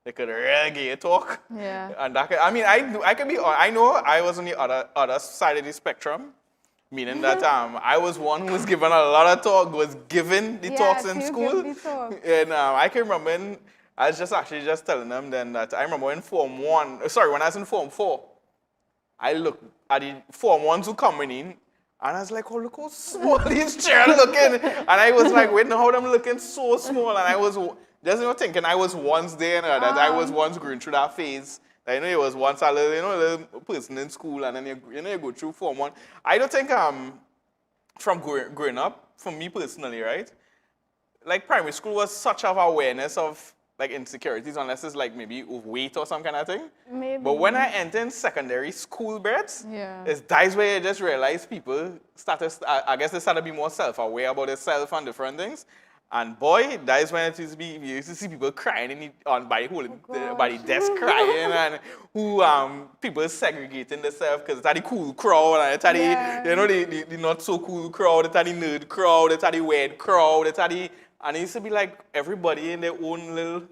really get you talk. Yeah. And that could, I mean, I know I was on the other side of the spectrum. Meaning that I was one who was given a lot of talk, was given the talks in you school. give the talk. And I can remember, I was just telling them then that I remember in Form 1, when I was in Form 4, I looked at the Form 1s who coming in, and I was like, oh, look how small these children looking. And I was like, wait, how them looking so small? And I was just thinking I was once there, that I was once going through that phase. I know it was once a little person in school, and then you go through Form 1. I don't think from growing up, for me personally, right? Like primary school was such of awareness of like insecurities, unless it's like maybe weight or some kind of thing. Maybe. But when I entered secondary school, Brett, Yeah. that's where you just realize people I guess they started to be more self-aware about themselves and different things. And boy, that is when you used to see people crying by the desk crying, and who people segregating themselves because it's the cool crowd, and it's the not so cool crowd, it's the nerd crowd, it's the weird crowd, and it used to be like everybody in their own little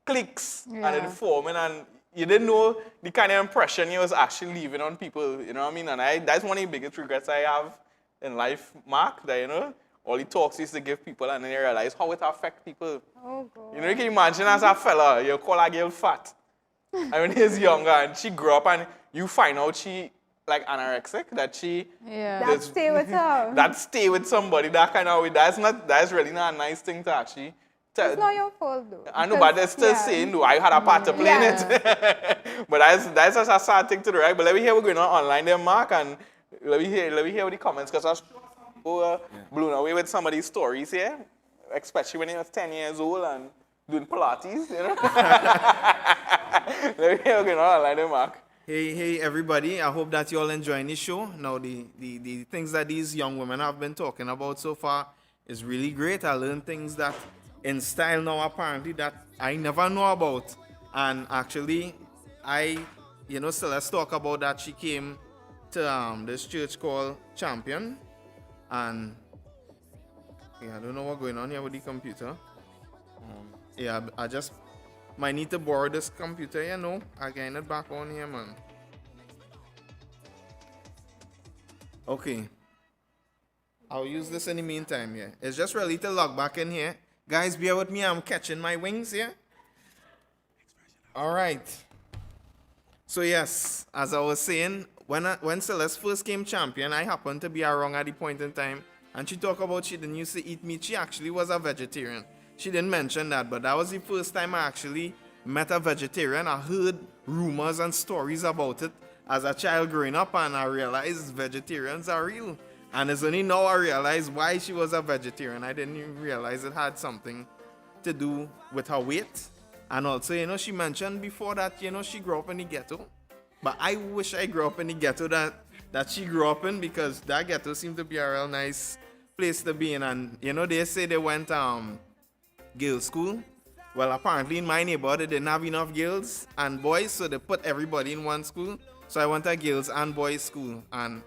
cliques and then forming, and you didn't know the kind of impression you was actually leaving on people, you know what I mean? And that's one of the biggest regrets I have in life, Mark, that all the talks used to give people, and then you realize how it affects people. Oh, God. You can imagine as a fella, you call a girl fat. And when he's younger and she grew up and you find out she like anorexic, that she That stay with her. that stay with somebody, that kind of way. That's really not a nice thing to actually tell. It's not your fault though. I know, but they're still saying, no, I had a part to play in it. But that's just a sad thing to do, right? But let me hear what's going on online there, Mark, and let me hear what the comments, because I was blown away with some of these stories here, especially when he was 10 years old and doing Pilates, Let me hear what's going on online there, Mark. Hey, everybody. I hope that you all enjoying the show. Now, the things that these young women have been talking about so far is really great. I learned things that in style now, apparently, that I never know about. And actually, so let's talk about that. She came to this church called Champion. And, I don't know what's going on here with the computer. I just might need to borrow this computer, I get it back on here, man. Okay. I'll use this in the meantime, It's just really to log back in here. Guys, bear with me. I'm catching my wings here. All right. So yes, as I was saying, when Celeste first came champion, I happened to be around at the point in time, and she talked about she didn't used to eat meat. She actually was a vegetarian. She didn't mention that, but that was the first time I actually met a vegetarian. I heard rumors and stories about it as a child growing up, and I realized vegetarians are real. And it's only now I realized why she was a vegetarian. I didn't even realize it had something to do with her weight. And also, she mentioned before that, she grew up in the ghetto. But I wish I grew up in the ghetto that she grew up in, because that ghetto seemed to be a real nice place to be in. And, they say they went girls' school. Well, apparently in my neighborhood, they didn't have enough girls and boys, so they put everybody in one school. So I went to girls and boys' school. And,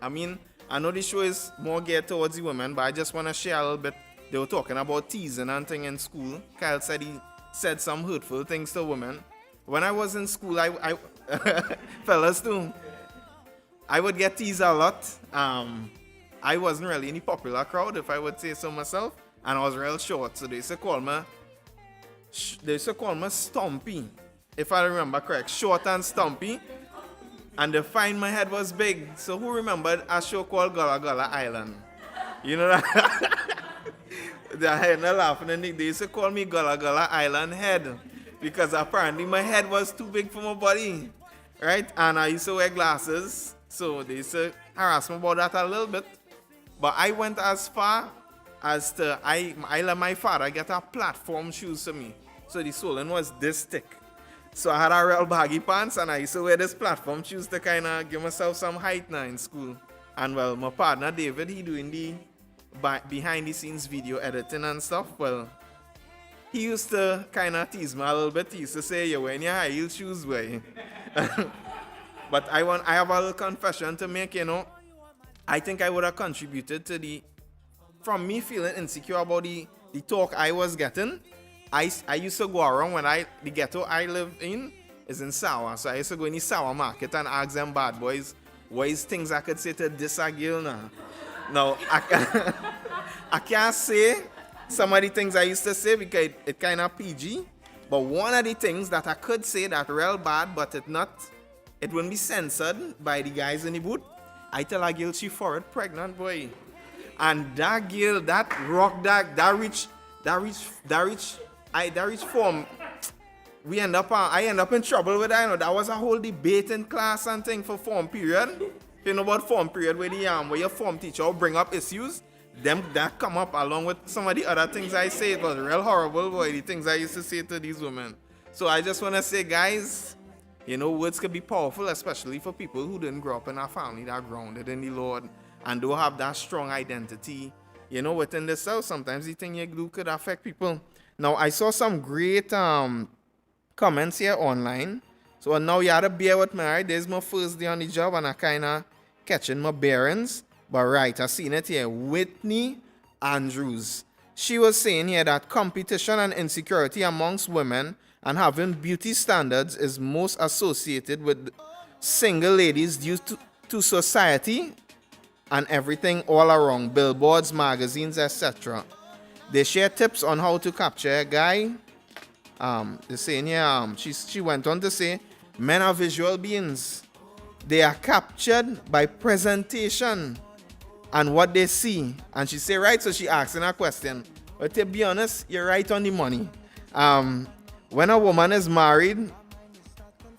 I know the show is more geared towards the women, but I just want to share a little bit. They were talking about teasing and thing in school. Kyle said he said some hurtful things to women. When I was in school, I fellas too, I would get teased a lot. I wasn't really in the popular crowd, if I would say so myself, and I was real short, so they used to call me Stumpy, if I remember correct, short and stumpy. And they find my head was big. So who remembered a show called Gullah Gullah Island? You know that? They're laughing, and they used to call me Gullah Gullah Island Head, because apparently my head was too big for my body, right? And I used to wear glasses, so they used to harass me about that a little bit. But I went as far as to I let my father get a platform shoes for me. So the soling was this thick. So I had a real baggy pants, and I used to wear this platform shoes to kind of give myself some height now in school. And well, my partner David, he doing the behind the scenes video editing and stuff. Well, he used to kind of tease me a little bit. He used to say, "You're wearing your high heel shoes, boy." But I have a little confession to make. I think I would have contributed to from me feeling insecure about the talk I was getting. I used to go around the ghetto I lived in is in Sawa. So I used to go in the Sawa market and ask them bad boys what is things I could say to this a girl now. Now, I can't say some of the things I used to say because it kind of PG. But one of the things that I could say that real bad, but it wouldn't be censored by the guys in the booth. I tell a girl she forward pregnant, boy. And that girl, that rock, that reach form. I end up in trouble with that. That was a whole debate in class and thing for form period. You know about form period where where your form teacher will bring up issues. Them that come up along with some of the other things I say. It was real horrible, boy, the things I used to say to these women. So I just want to say, guys, words can be powerful, especially for people who didn't grow up in a family that are grounded in the Lord and don't have that strong identity. Within themselves, sometimes the thing you do could affect people. Now, I saw some great comments here online. So now you have to bear with me, right? This is my first day on the job, and I kind of catching my bearings. But right, I seen it here. Whitney Andrews. She was saying here that competition and insecurity amongst women and having beauty standards is most associated with single ladies due to society and everything all around, billboards, magazines, etc. They share tips on how to capture a guy. They're saying here, she went on to say, men are visual beings. They are captured by presentation and what they see. And she say, right, so she asking a question. But to be honest, you're right on the money. When a woman is married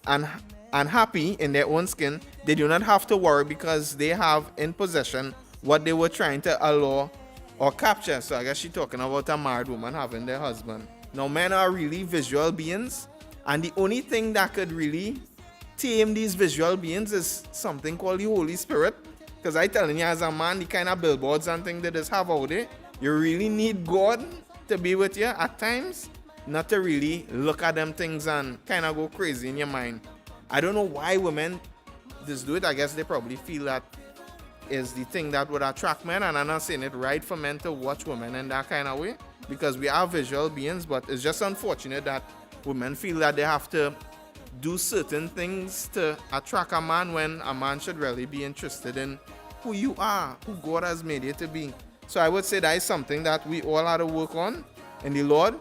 and happy in their own skin, they do not have to worry because they have in possession what they were trying to allow or capture. So I guess she's talking about a married woman having their husband. Now, men are really visual beings, and the only thing that could really tame these visual beings is something called the Holy Spirit. Because I telling you, as a man, the kind of billboards and things that just have out there, you really need God to be with you at times, not to really look at them things and kind of go crazy in your mind. I don't know why women just do it. I guess they probably feel that is the thing that would attract men, and I'm not saying it right for men to watch women in that kind of way, because we are visual beings, but it's just unfortunate that women feel that they have to do certain things to attract a man when a man should really be interested in who you are, who God has made you to be. So I would say that is something that we all have to work on. in the Lord.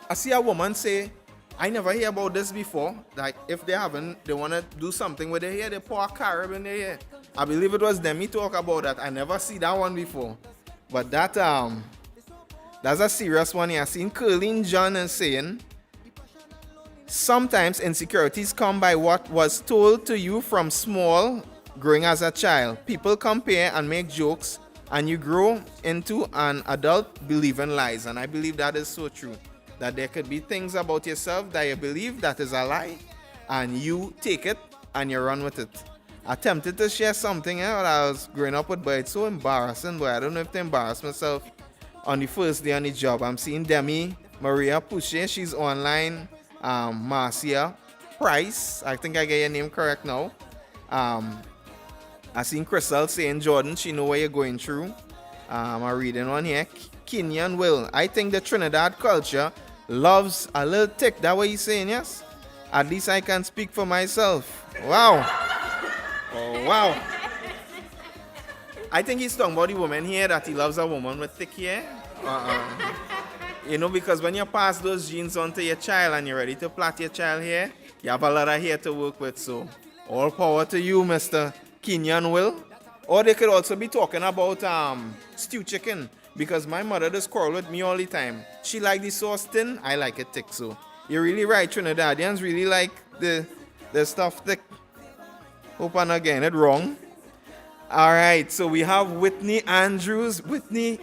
I see a woman say, I never hear about this before. Like if they want to do something with their hair, they pour a carob in their hair. I believe it was Demi talk about that. I never see that one before. But that's a serious one here. I seen Curleen John is saying, sometimes insecurities come by what was told to you from small, growing as a child. People compare and make jokes, and you grow into an adult believing lies. And I believe that is so true. That there could be things about yourself that you believe that is a lie, and you take it and you run with it. I attempted to share something that I was growing up with, but it's so embarrassing, but I don't know if to embarrass myself on the first day on the job. I'm seeing Demi Maria Puche, she's online. Marcia Price, I think I get your name correct now. I seen Crystal saying, Jordan, she know what you're going through. I'm reading one here. Kenyan Will, I think the Trinidad culture loves a little tick. That what he's saying, yes? At least I can speak for myself. Wow. Oh, wow. I think he's talking about the woman here, that he loves a woman with thick hair. You know, because when you pass those genes on to your child and you're ready to plait your child hair, you have a lot of hair to work with. So, all power to you, Mr. Kenyan Will. Or they could also be talking about stew chicken, because my mother does quarrel with me all the time. She like the sauce thin, I like it thick. So, you're really right, Trinidadians really like the stuff thick. Hope I'm not getting it wrong. All right, so we have Whitney Andrews. Whitney,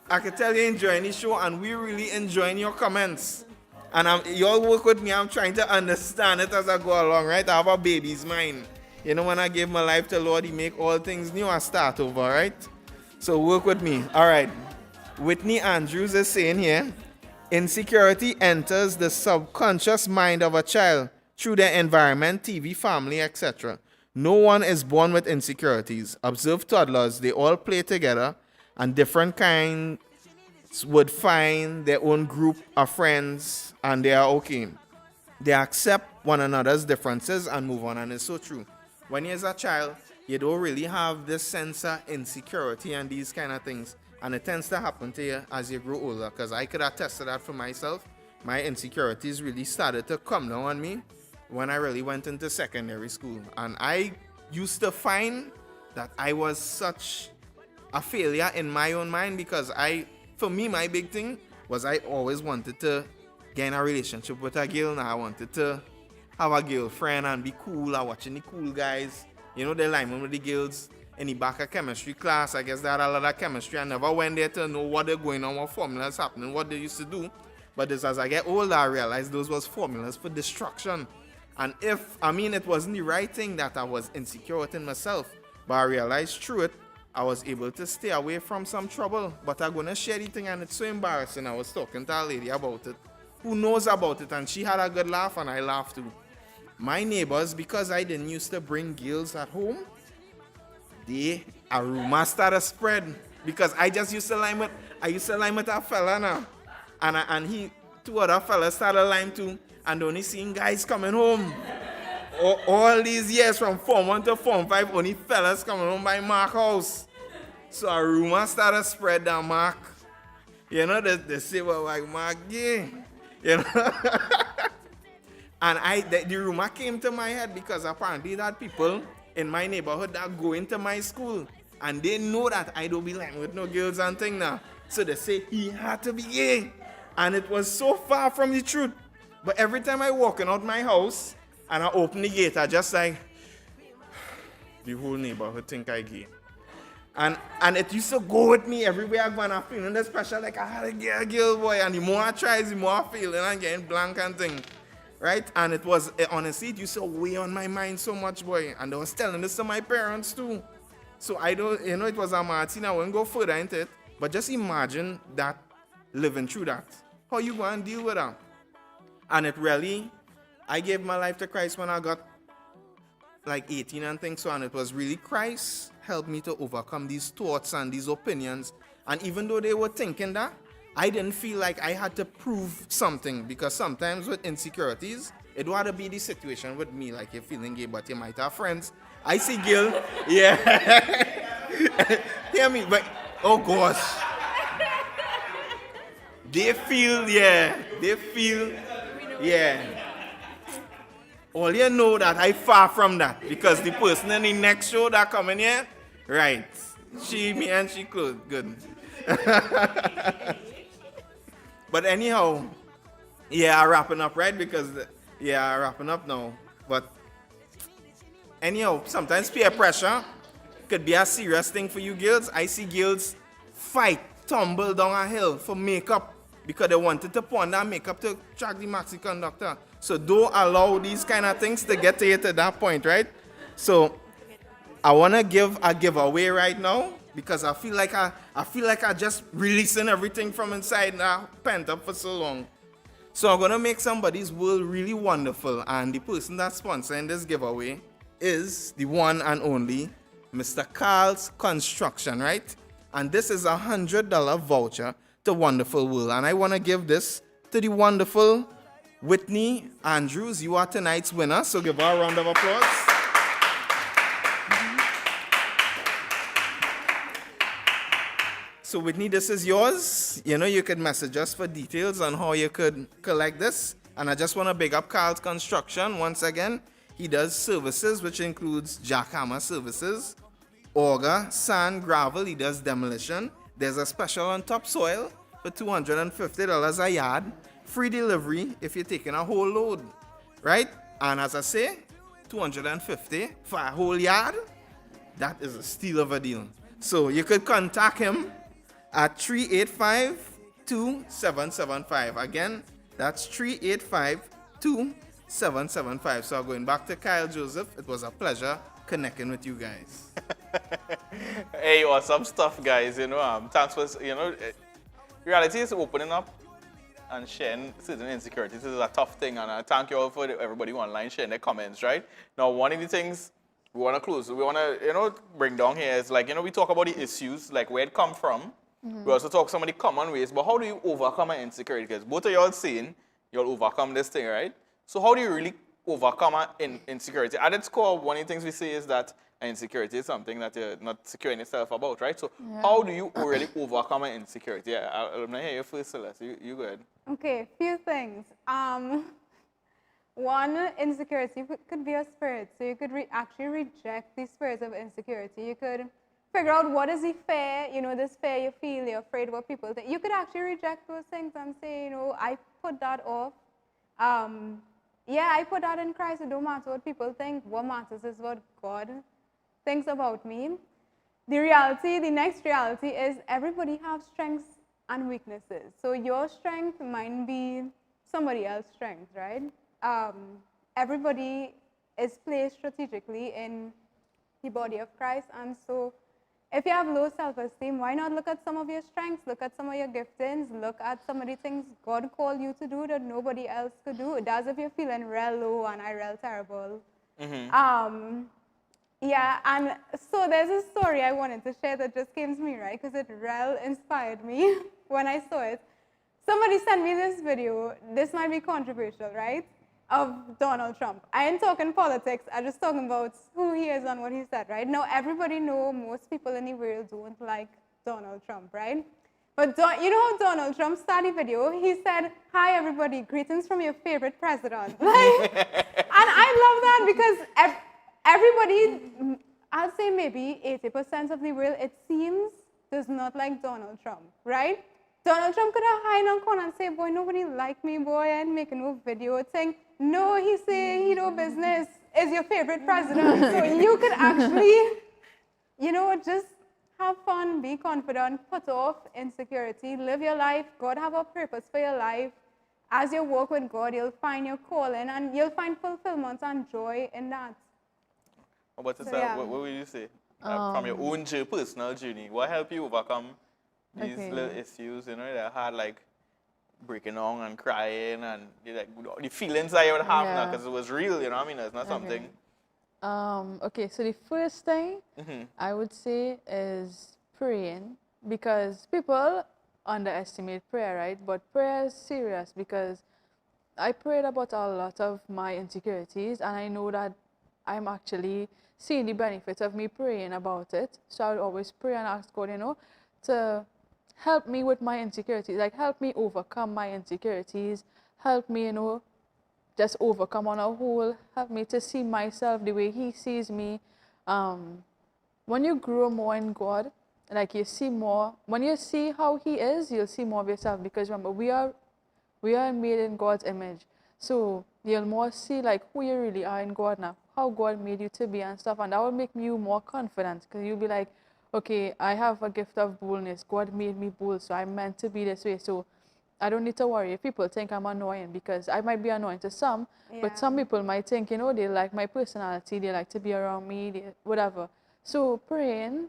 I can tell you're enjoying the show, and we're really enjoying your comments. And you all work with me. I'm trying to understand it as I go along, right? I have a baby's mind. You know, when I give my life to the Lord, He make all things new. I start over, right? So work with me. All right. Whitney Andrews is saying here, insecurity enters the subconscious mind of a child through their environment, TV, family, etc. No one is born with insecurities. Observe toddlers. They all play together, and different kinds would find their own group of friends, and they are okay. They accept one another's differences and move on, and it's so true. When you're a child, you don't really have this sense of insecurity and these kind of things, and it tends to happen to you as you grow older, because I could attest to that for myself. My insecurities really started to come down on me when I really went into secondary school, and I used to find that I was such a failure in my own mind, because for me, my big thing was I always wanted to get in a relationship with a girl. Now I wanted to have a girlfriend and be cool. I watching the cool guys, you know, the linemen with the girls in the back of chemistry class. I guess they had a lot of chemistry. I never went there to know what they're going on, what formulas happening, what they used to do. But as I get older, I realized those was formulas for destruction. And it wasn't the right thing that I was insecure within myself, but I realized through it, I was able to stay away from some trouble. But I'm going to share the thing, and it's so embarrassing. I was talking to a lady about it who knows about it, and she had a good laugh, and I laughed too. My neighbors, because I didn't used to bring girls at home, a rumor started spread, because I just used to line with a fella now, and two other fellas started line too, and only seeing guys coming home. All these years from Form 1 to Form 5, only fellas coming home by Mark house. So a rumor started spread that Mark, you know, they say, well, like, Mark gay, you know. And the rumor came to my head because apparently there are people in my neighborhood that go into my school, and they know that I don't be lying with no girls and thing now. So they say he had to be gay. And it was so far from the truth. But every time I walking out my house and I open the gate, I just like, the whole neighborhood think I gay. And it used to go with me everywhere I go, and I'm feeling the special, like I had a gay girl boy. And the more I try, the more I feel, and I'm getting blank and thing. Right? And it was, honestly, it used to weigh on my mind so much, boy. And I was telling this to my parents too. So I don't, you know, it was a Martin. I won't go further into it. But just imagine that, living through that. How you going to deal with that? And it really, I gave my life to Christ when I got like 18 and things. So, and it was really Christ helped me to overcome these thoughts and these opinions. And even though they were thinking that, I didn't feel like I had to prove something, because sometimes with insecurities, it would be the situation with me, like you're feeling gay, but you might have friends. I see Gil, yeah. Hear me, but, oh gosh. They feel, All you know that I far from that because the person in the next show that coming here, right? She, me, and she close. Good. But anyhow, wrapping up, right? Because wrapping up now. But anyhow, sometimes peer pressure could be a serious thing for you girls. I see girls fight, tumble down a hill for makeup because they wanted to pawn that makeup to track the maxi conductor. So don't allow these kind of things to get to you to that point, right? So I wanna give a giveaway right now because I feel like I just releasing everything from inside now, pent up for so long. So I'm gonna make somebody's world really wonderful, and the person that's sponsoring this giveaway is the one and only Mr. Carl's Construction, right? And this is a $100 voucher to Wonderful World, and I wanna give this to the wonderful Whitney Andrews. You are tonight's winner, so give her a round of applause. So Whitney, this is yours. You know, you could message us for details on how you could collect this. And I just want to big up Carl's Construction once again. He does services, which includes jackhammer services, auger, sand, gravel. He does demolition. There's a special on topsoil for $250 a yard. Free delivery if you're taking a whole load, right? And as I say, $250 for a whole yard. That is a steal of a deal. So you could contact him at 385-2775. Again, that's 385-2775. So going back to Kyle Joseph, it was a pleasure connecting with you guys. Hey, awesome stuff, guys. Thanks for, reality is opening up and sharing certain insecurities. This is a tough thing, and I thank you all for everybody online sharing their comments, right? Now, one of the things we want to close, we want to, bring down here is like, we talk about the issues, like where it come from. We also talk some of the common ways, but how do you overcome an insecurity? Because both of y'all saying you'll overcome this thing, right? So how do you really overcome an insecurity? At its core, one of the things we say is that an insecurity is something that you're not secure in yourself about, right? So how do you really overcome an insecurity? Yeah, I'm going to hear you first, Celeste. You go ahead. Okay, few things. One, insecurity could be a spirit. So you could actually reject the spirits of insecurity. You could figure out what is the fear, this fear you feel, you're afraid what people think. You could actually reject those things and say, I put that off. I put that in Christ. It don't matter what people think. What matters is what God thinks about me. The next reality is everybody has strengths and weaknesses. So your strength might be somebody else's strength, right? Everybody is placed strategically in the body of Christ, and so if you have low self-esteem, why not look at some of your strengths, look at some of your giftings, look at some of the things God called you to do that nobody else could do. That's if you're feeling real low and I real terrible. And so there's a story I wanted to share that just came to me, right? Because it real inspired me when I saw it. Somebody sent me this video. This might be controversial, right? Of Donald Trump. I ain't talking politics. I'm just talking about who he is and what he said, right? Now, everybody know most people in the world don't like Donald Trump, right? But you know how Donald Trump started the video? He said, "Hi, everybody. Greetings from your favorite president." And I love that because everybody, I'll say maybe 80% of the world, it seems, does not like Donald Trump, right? Donald Trump could have hide on corner and say, "Boy, nobody like me, boy, and making no video thing." No, he say he no business. Is your favorite president. So you could actually, just have fun, be confident, put off insecurity, live your life. God have a purpose for your life. As you walk with God, you'll find your calling and you'll find fulfillment and joy in that. What would you say? From your own personal journey, what helped you overcome these little issues, that are hard, like breaking down and crying and the feelings that you would have now, because it was real, it's not something. Okay, so the first thing I would say is praying, because people underestimate prayer, right? But prayer is serious, because I prayed about a lot of my insecurities, and I know that I'm actually seeing the benefits of me praying about it. So I would always pray and ask God, to help me with my insecurities, like help me overcome my insecurities, help me, just overcome on a whole, help me to see myself the way he sees me. When you grow more in God, like you see more, when you see how he is, you'll see more of yourself, because remember, we are made in God's image. So you'll more see like who you really are in God now, how God made you to be and stuff, and that will make you more confident, because you'll be like, okay, I have a gift of boldness. God made me bold, so I'm meant to be this way. So I don't need to worry if people think I'm annoying, because I might be annoying to some, but some people might think, they like my personality, they like to be around me, whatever. So praying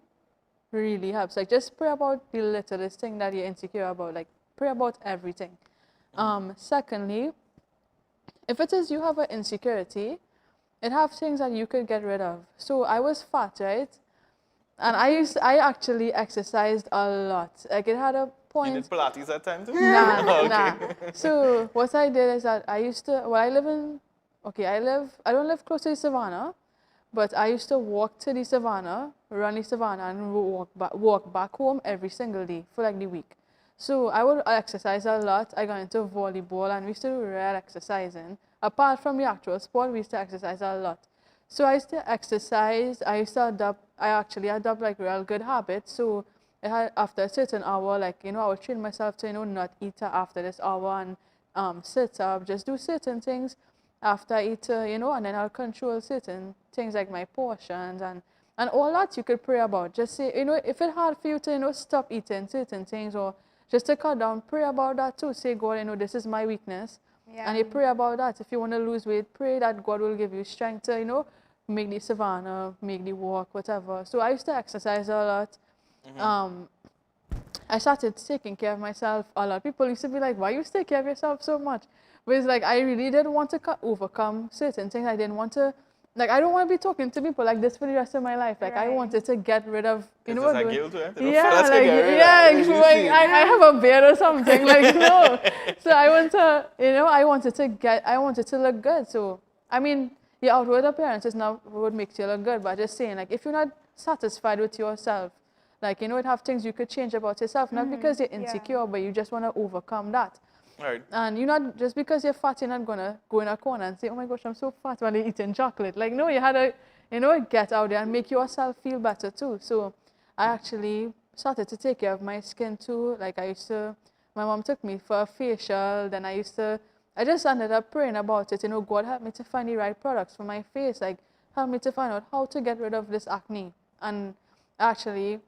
really helps. Like just pray about the littlest thing that you're insecure about. Like pray about everything. Secondly, if it is you have an insecurity, it have things that you could get rid of. So I was fat, right? And I actually exercised a lot. Like it had a You point. did Pilates at time too? Nah. So what I did is that I used to, I don't live close to the savannah, but I used to walk to the savannah, run the savannah, and walk back home every single day for like the week. So I would exercise a lot. I got into volleyball, and we used to do real exercising. Apart from the actual sport, we used to exercise a lot. So I used to exercise. I actually adopt like real good habits. So after a certain hour, like, I would train myself to, not eat after this hour, and sit up, just do certain things after I eat, and then I'll control certain things like my portions and all that you could pray about. Just say, if it's hard for you to, stop eating certain things, or just to cut down, pray about that too. Say, God, this is my weakness. Yeah. And you pray about that. If you want to lose weight, pray that God will give you strength to, make the savannah, make the walk, whatever. So I used to exercise a lot. I started taking care of myself a lot. People used to be like, why you take care of yourself so much? But it's like, I really didn't want to overcome certain things. I didn't want to, like, I don't want to be talking to people like this for the rest of my life. Like, I Right. wanted to get rid of, It's what? a guilt, right? Yeah, Fellas can like, get rid of yeah, that. You like, see. I have a beard or something, like, no. So I want to, I wanted to look good. So, I mean, your outward appearance is not what makes you look good, but just saying, like, if you're not satisfied with yourself, like, it have things you could change about yourself, not because you're insecure, but you just want to overcome that. Right. And you're not, just because you're fat, you're not going to go in a corner and say, oh my gosh, I'm so fat while you're eating chocolate. Like, no, you had to, get out there and make yourself feel better too. So I actually started to take care of my skin too. Like my mom took me for a facial, then I just ended up praying about it. God help me to find the right products for my face. Like, help me to find out how to get rid of this acne. And actually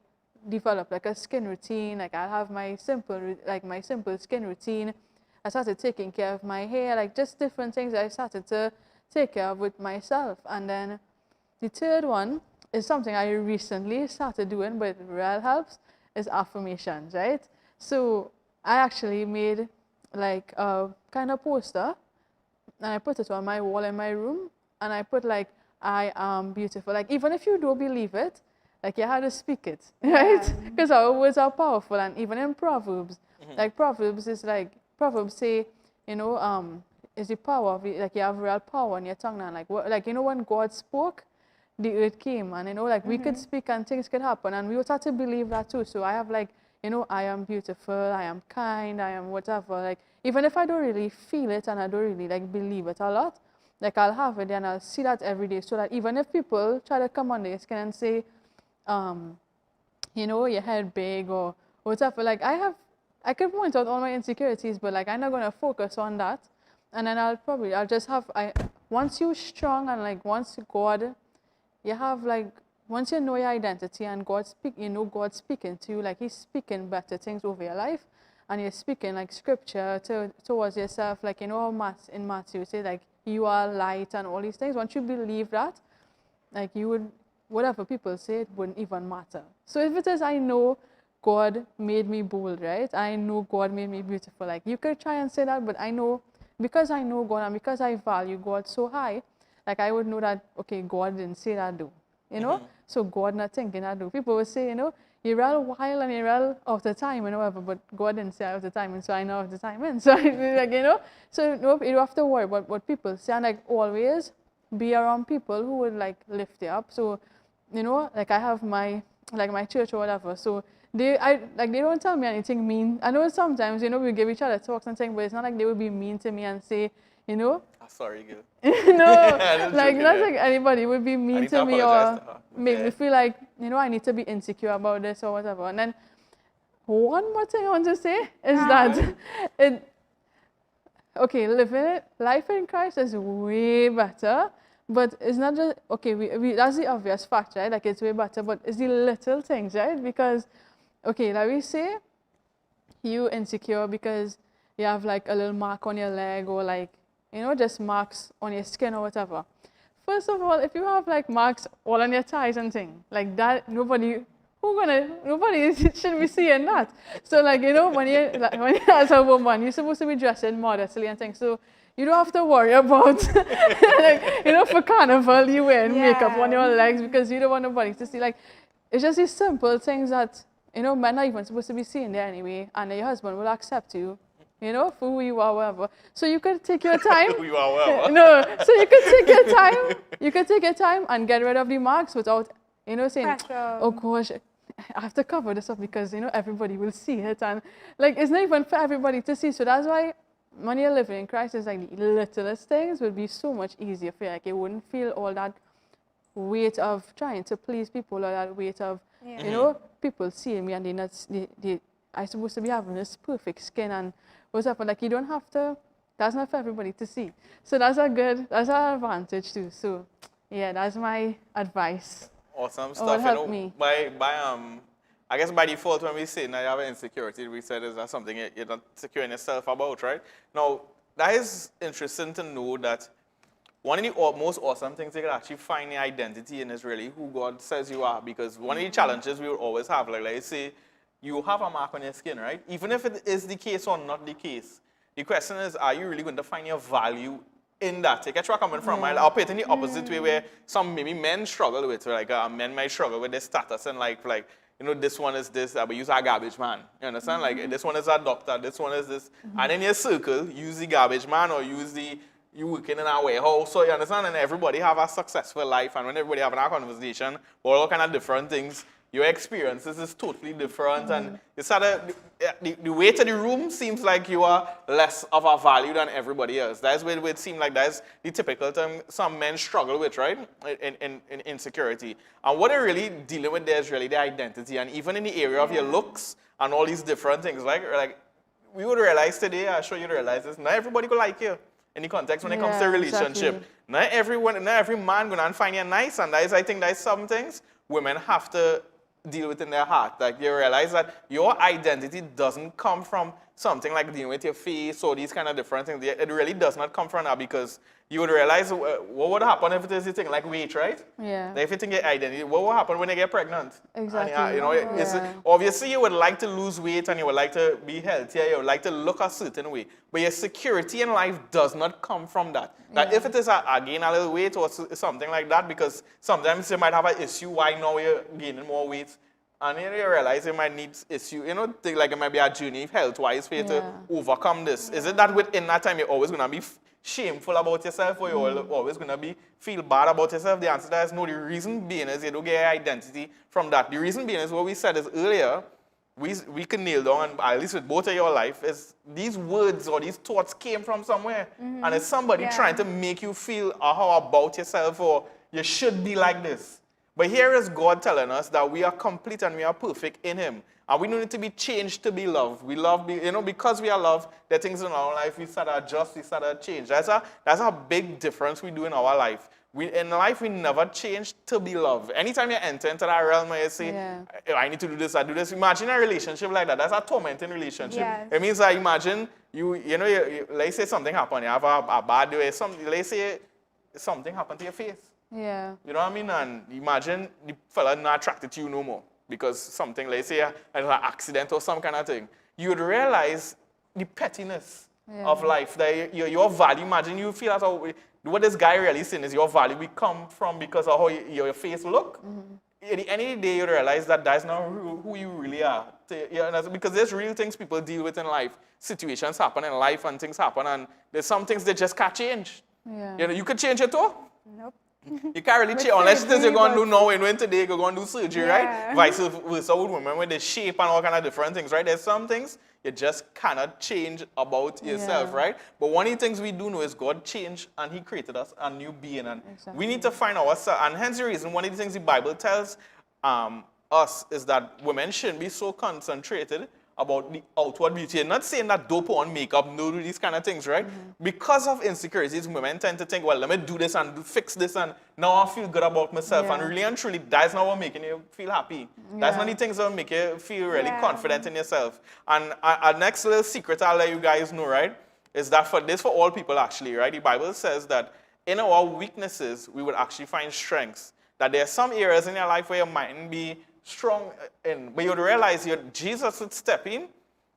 develop like a skin routine. Like, I'll have my simple skin routine. I started taking care of my hair, like just different things I started to take care of with myself. And then the third one is something I recently started doing, but it really helps, is affirmations, right? So I actually made like a kind of poster, and I put it on my wall in my room, and I put like, I am beautiful. Like, even if you don't believe it, like, you have to speak it, right? Because our words are powerful. And even in Proverbs, like Proverbs say, is the power of it, like, you have real power in your tongue. And like, when God spoke, the earth came, and like, we could speak and things could happen, and we would have to believe that too. So I have like, I am beautiful, I am kind, I am whatever. Like, even if I don't really feel it and I don't really like believe it a lot, like, I'll have it and I'll see that every day, so that even if people try to come on the skin and say, your head big or whatever, like, I could point out all my insecurities, but like, I'm not gonna focus on that. And then I'll just have, once you're strong, and like, once God, you have like, once you know your identity and God's speaking to you, like, He's speaking better things over your life, and you're speaking like scripture towards yourself, like, how in Matthew say, like, you are light and all these things. Once you believe that, like, you would, whatever people say, it wouldn't even matter. So if it is, I know God made me bold, right? I know God made me beautiful. Like, you could try and say that, but I know, because I know God and because I value God so high, like, I would know that, okay, God didn't say that though, So God not thinking that though. People would say, you're real wild and you're real out of time and whatever, but God didn't say out of time, and so I know out of time. And so, like, so no, you don't have to worry about what people say, and like, always be around people who would like lift you up. So, like, I have my church or whatever, so they don't tell me anything mean. I know sometimes, we give each other talks and things, but it's not like they would be mean to me and say, Sorry, girl. no, Just like joking, not yeah. like anybody would be mean need to to me apologize or to her. make Yeah. me feel like, I need to be insecure about this or whatever. And then one more thing I want to say is that life in Christ is way better, but it's not just, that's the obvious fact, right? Like it's way better, but it's the little things, right? Because, like we say, you insecure because you have like a little mark on your leg or like, just marks on your skin or whatever. First of all, if you have like marks all on your thighs and things, like that, nobody should be seeing that. So like, when you as a woman, you're supposed to be dressing modestly and things. So you don't have to worry about, like, for carnival, you wearing makeup on your legs because you don't want nobody to see. Like, it's just these simple things that, men are even supposed to be seeing there anyway, and your husband will accept you, for who you are, whatever. So you could take your time. Who you are, whatever. No, so you could take your time. You could take your time and get rid of the marks without, saying, Pressure. oh gosh, I have to cover this up because, everybody will see it. And like, it's not even for everybody to see. So that's why when you're living in Christ, it's like the littlest things will be so much easier for you. Like, you wouldn't feel all that weight of trying to please people or that weight of, people seeing me and I'm supposed to be having this perfect skin and whatever. Like, you don't have to, that's not for everybody to see. So that's an advantage too. So yeah, that's my advice. Awesome Oh, stuff. it helped me. I guess by default, when we say now you have an insecurity, we said is that something you're not secure in yourself about, right? Now, that is interesting to know that one of the most awesome things you can actually find your identity in is really who God says you are. Because one of the challenges we will always have, like let's say you have a mark on your skin, right? Even if it is the case or not the case, the question is, are you really going to find your value in that? You get where I'm coming from, right? I'll put it in the opposite way where some maybe men struggle with, like men might struggle with their status and like this one is this, but use a garbage man. You understand? Like this one is a doctor, this one is this. And in your circle, use the garbage man or you working in a warehouse. So you understand? And everybody have a successful life. And when everybody having a conversation, all kind of different things, your experiences is totally different. And you start the way to the room seems like you are less of a value than everybody else. That's where it seems like that's the typical term some men struggle with, right? In insecurity. And what they're really dealing with there is really their identity. And even in the area of your looks and all these different things, like we would realize today, I'm sure you realize this, not everybody could like you in the context when it comes to a relationship. Exactly. Not every man gonna find you nice, and I think that's some things women have to deal with in their heart. Like you realize that your identity doesn't come from something like dealing with your face or these kind of different things. It really does not come from that, because you would realize what would happen if it is a thing like weight, right? Yeah. Like if you think your identity, what will happen when you get pregnant? Exactly. And, it's, obviously you would like to lose weight and you would like to be healthier, you would like to look a certain way. But your security in life does not come from that. That if it is gain a little weight or something like that, because sometimes you might have an issue why now you're gaining more weight. And you realize you might need issue, think like it might be a journey health-wise for you to overcome this. Is it that within that time you're always going to be shameful about yourself, or you're always going to feel bad about yourself? The answer to that is no. The reason being is you don't get your identity from that. The reason being is what we said is earlier, we can nail down, and at least with both of your life, is these words or these thoughts came from somewhere. And it's somebody trying to make you feel how about yourself, or you should be like this. But here is God telling us that we are complete and we are perfect in Him. And we don't need to be changed to be loved. We love, because we are loved, there are things in our life we start to adjust, we start to change. That's a big difference we do in our life. In life, we never change to be loved. Anytime you enter into that realm where you say, I need to do this, I do this. Imagine a relationship like that. That's a tormenting relationship. Yes. It means that imagine let's say something happened, you have a bad day, let's say something happened to your face. Yeah. You know what I mean? And imagine the fella not attracted to you no more because something, let's say, an accident or some kind of thing. You would realize the pettiness of life, that your value. Imagine you feel as what this guy really saying is your value we come from because of how your face look. At the end of the day, you realize that that's not who you really are. Because there's real things people deal with in life. Situations happen in life and things happen, and there's some things that just can't change. Yeah. You could change it too. Nope. You can't really With change unless things you're surgery, going to do but- now and when today you're going to do surgery, right? Yeah. Vice versa with women with the shape and all kind of different things, right? There's some things you just cannot change about yourself, Yeah. right? But one of the things we do know is God changed and he created us a new being. And Exactly. we need to find ourselves. And hence the reason, one of the things the Bible tells us is that women shouldn't be so concentrated about the outward beauty. And not saying that dope on makeup, no do these kind of things, right? Because of insecurities, women tend to think, well, let me do this and fix this and now I feel good about myself. Yeah. And really and truly, that's not what making you feel happy. That's not Yeah. the things that make you feel really Yeah. confident in yourself. And a next little secret I'll let you guys know, right, is that for all people actually, right? The Bible says that in our weaknesses, we will actually find strengths. That there are some areas in your life where you mightn't be strong in, but you'd realize Jesus would step in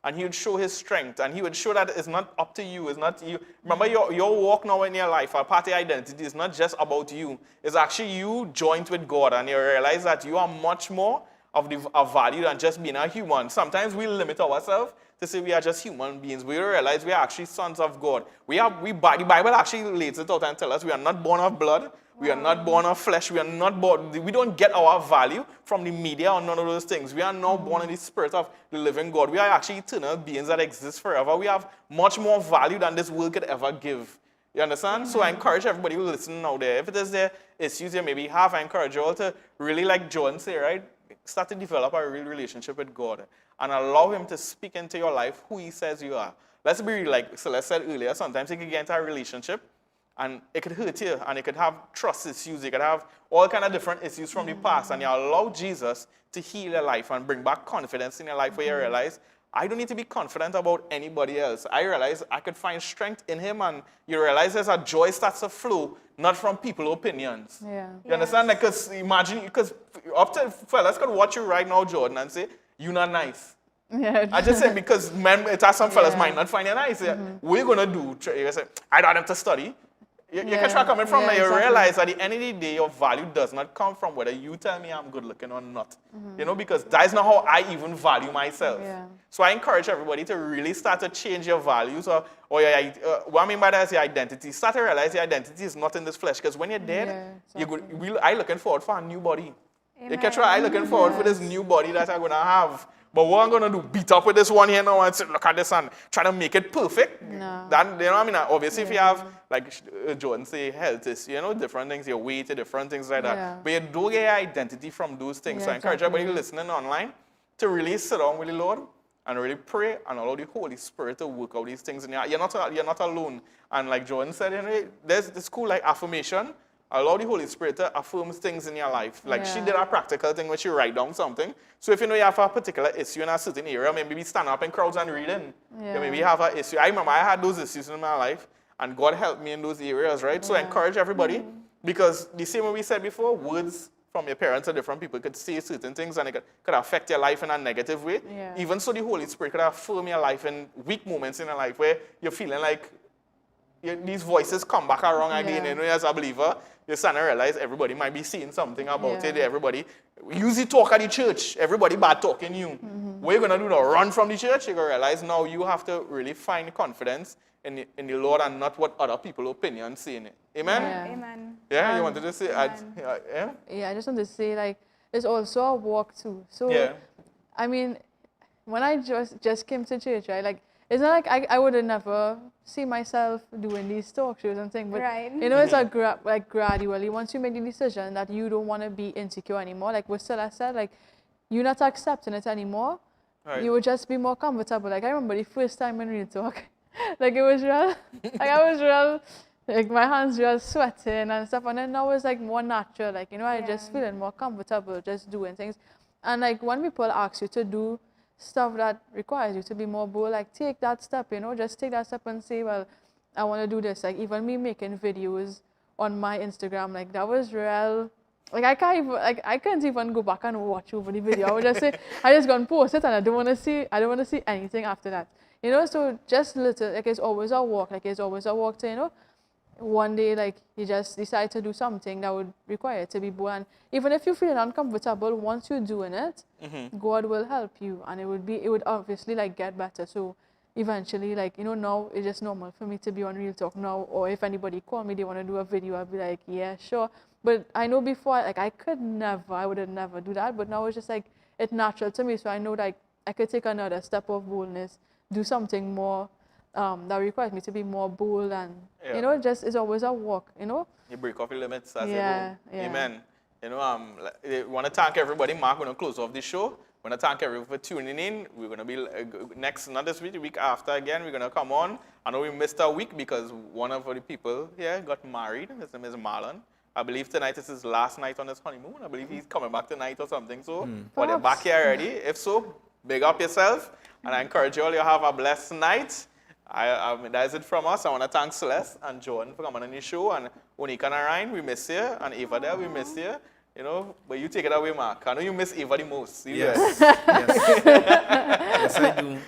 and he would show his strength and he would show that it's not up to you, it's not you. Remember your walk now in your life, our part of identity is not just about you. It's actually you joined with God and you realize that you are much more of value than just being a human. Sometimes we limit ourselves to say we are just human beings. We realize we are actually sons of God. The Bible actually lays it out and tells us we are not born of blood. We are not born of flesh. We are not born. We don't get our value from the media or none of those things. We are now born in the spirit of the living God. We are actually eternal beings that exist forever. We have much more value than this world could ever give. You understand? So I encourage everybody who listening out there, if it is their issues you maybe have, I encourage you all to really, like John say, right, start to develop a real relationship with God and allow him to speak into your life who he says you are. Let's be real, like Celeste said earlier, sometimes you can get into a relationship and it could hurt you, and it could have trust issues, it could have all kind of different issues from the past, and you allow Jesus to heal your life and bring back confidence in your life where you realize, I don't need to be confident about anybody else. I realize I could find strength in him, and you realize there's a joy starts to flow, not from people's opinions. Yeah. You understand? Because imagine, because up to fellas could watch you right now, Jordan, and say, you're not nice. Yeah. I just say because men, it has some fellas Yeah. might not find you nice. What are you gonna do? You say, I don't have to study. You Yeah. catch where I'm coming from. Yeah, Now you exactly. realize at the end of the day, your value does not come from whether you tell me I'm good looking or not. You know, because that's not how I even value myself. Yeah. So I encourage everybody to really start to change your values or your, what I mean by that is your identity. Start to realize your identity is not in this flesh. Because when you're dead, Yeah, I looking forward for a new body. You Amen. catch what I looking forward for this new body that I'm gonna have. But what I'm gonna do, beat up with this one here now and say, look at this and try to make it perfect. No. That, you know what I mean? Obviously, if you have, like Jordan say, health is, you know, different things, your weight, different things like that. Yeah. But you don't get your identity from those things. Yeah, So I encourage exactly. everybody listening online to really sit down with the Lord and really pray and allow the Holy Spirit to work out these things. And you're not alone. And like Jordan said, you know, there's this cool like affirmation. Allow the Holy Spirit to affirm things in your life. Like she Yeah. did a practical thing where she write down something. So if you know you have a particular issue in a certain area, maybe stand up in crowds and reading. Yeah. You maybe have an issue. I remember I had those issues in my life and God helped me in those areas, right? So I Yeah. encourage everybody because the same way we said before, words from your parents or different people could say certain things and it could affect your life in a negative way. Yeah. Even so, the Holy Spirit could affirm your life in weak moments in your life where you're feeling like these voices come back around again. Yeah. You know, as a believer, you're starting to realize everybody might be seeing something about Yeah. it. Everybody usually talk at the church. Everybody bad talking you. What you gonna do now? Run from the church? You're gonna realize now you have to really find confidence in the Lord and not what other people's opinions say in it. Amen? Yeah. Amen. Yeah, you wanted to say? Amen. Yeah? Yeah, I just want to say, like, it's also a walk too. So, Yeah. I mean, when I just came to church, right, like, it's not like I would have never see myself doing these talk shows and things, but Right. you know, it's a gradually, once you make the decision that you don't want to be insecure anymore, like what Stella said, like, you're not accepting it anymore, Right. you would just be more comfortable. Like, I remember the first time in Real Talk, like, it was real, like, I was real, like, my hands were sweating and stuff, and then now it's, like, more natural, like, you know, I just Yeah. feeling more comfortable just doing things. And, like, when people ask you to do stuff that requires you to be more bold, like, take that step, you know, just take that step and say, well, I want to do this. Like, even me making videos on my Instagram, like, that was real. Like, I can't even go back and watch over the video. I would just say, I just gonna post it and I don't want to see anything after that. You know, so just little, like, it's always a walk. Like, it's always a walk to, you know, one day, like, you just decide to do something that would require you to be bold. And even if you feel uncomfortable, once you're doing it, God will help you, and it would obviously, like, get better. So eventually, like, you know, now it's just normal for me to be on Real Talk now, or if anybody call me, they want to do a video, I'll be like, yeah, sure. But I know before, like I could never, I would have never do that. But now it's just like it's natural to me. So I know like I could take another step of boldness, do something more that requires me to be more bold, and Yeah. you know, just it's always a walk. You know. You break off your limits as Yeah, you go. yeah. Amen. You know, I want to thank everybody. Mark, we're going to close off the show. I want to thank everyone for tuning in. We're going to be next, not this week, the week after again. We're going to come on. I know we missed a week because one of the people here got married. His name is Marlon. I believe tonight is his last night on his honeymoon. I believe he's coming back tonight or something. So, but they're back here already. If so, big up yourself. And I encourage you all to have a blessed night. That's it from us. I want to thank Celeste and Jordan for coming on the show, and Onika and Ryan, we miss you, and Eva there, we miss you. You know, but you take it away, Mark. I know you miss Eva the most. You Yes, guys. yes, I do.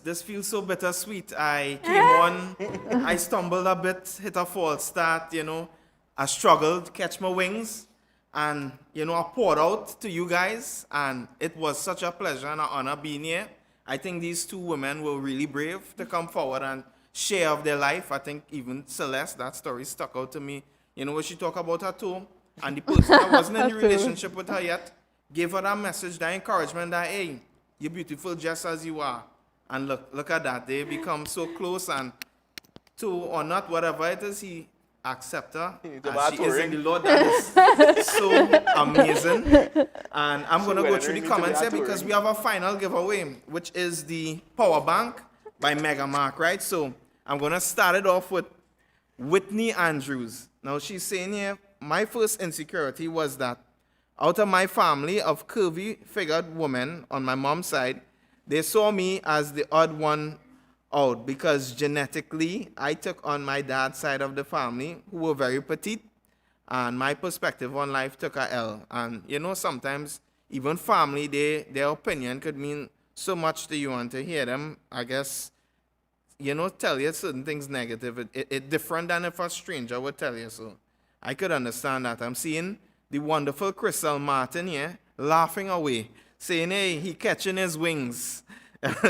This feels so bittersweet. I came on, I stumbled a bit, hit a false start. You know, I struggled to catch my wings, and you know, I poured out to you guys, and it was such a pleasure and an honor being here. I think these two women were really brave to come forward and share of their life. I think even Celeste, that story stuck out to me. You know, when she talked about her too, and the person that wasn't in the relationship with her yet gave her that message, that encouragement that, hey, you're beautiful just as you are. And look at that. They become so close, and to or not, whatever it is, he accept her The as she is in the Touring. Lord. That is so amazing. And I'm going to go through the comments here because we have a final giveaway, which is the power bank by Mega Mark, right? So I'm going to start it off with Whitney Andrews. Now she's saying here, my first insecurity was that out of my family of curvy-figured women on my mom's side, they saw me as the odd one out because genetically I took on my dad's side of the family who were very petite, and my perspective on life took a L. And you know, sometimes even family, their opinion could mean so much to you, and to hear them, I guess, you know, tell you certain things negative. It different than if a stranger would tell you. So I could understand that. I'm seeing the wonderful Crystal Martin here laughing away, saying, hey, he catching his wings.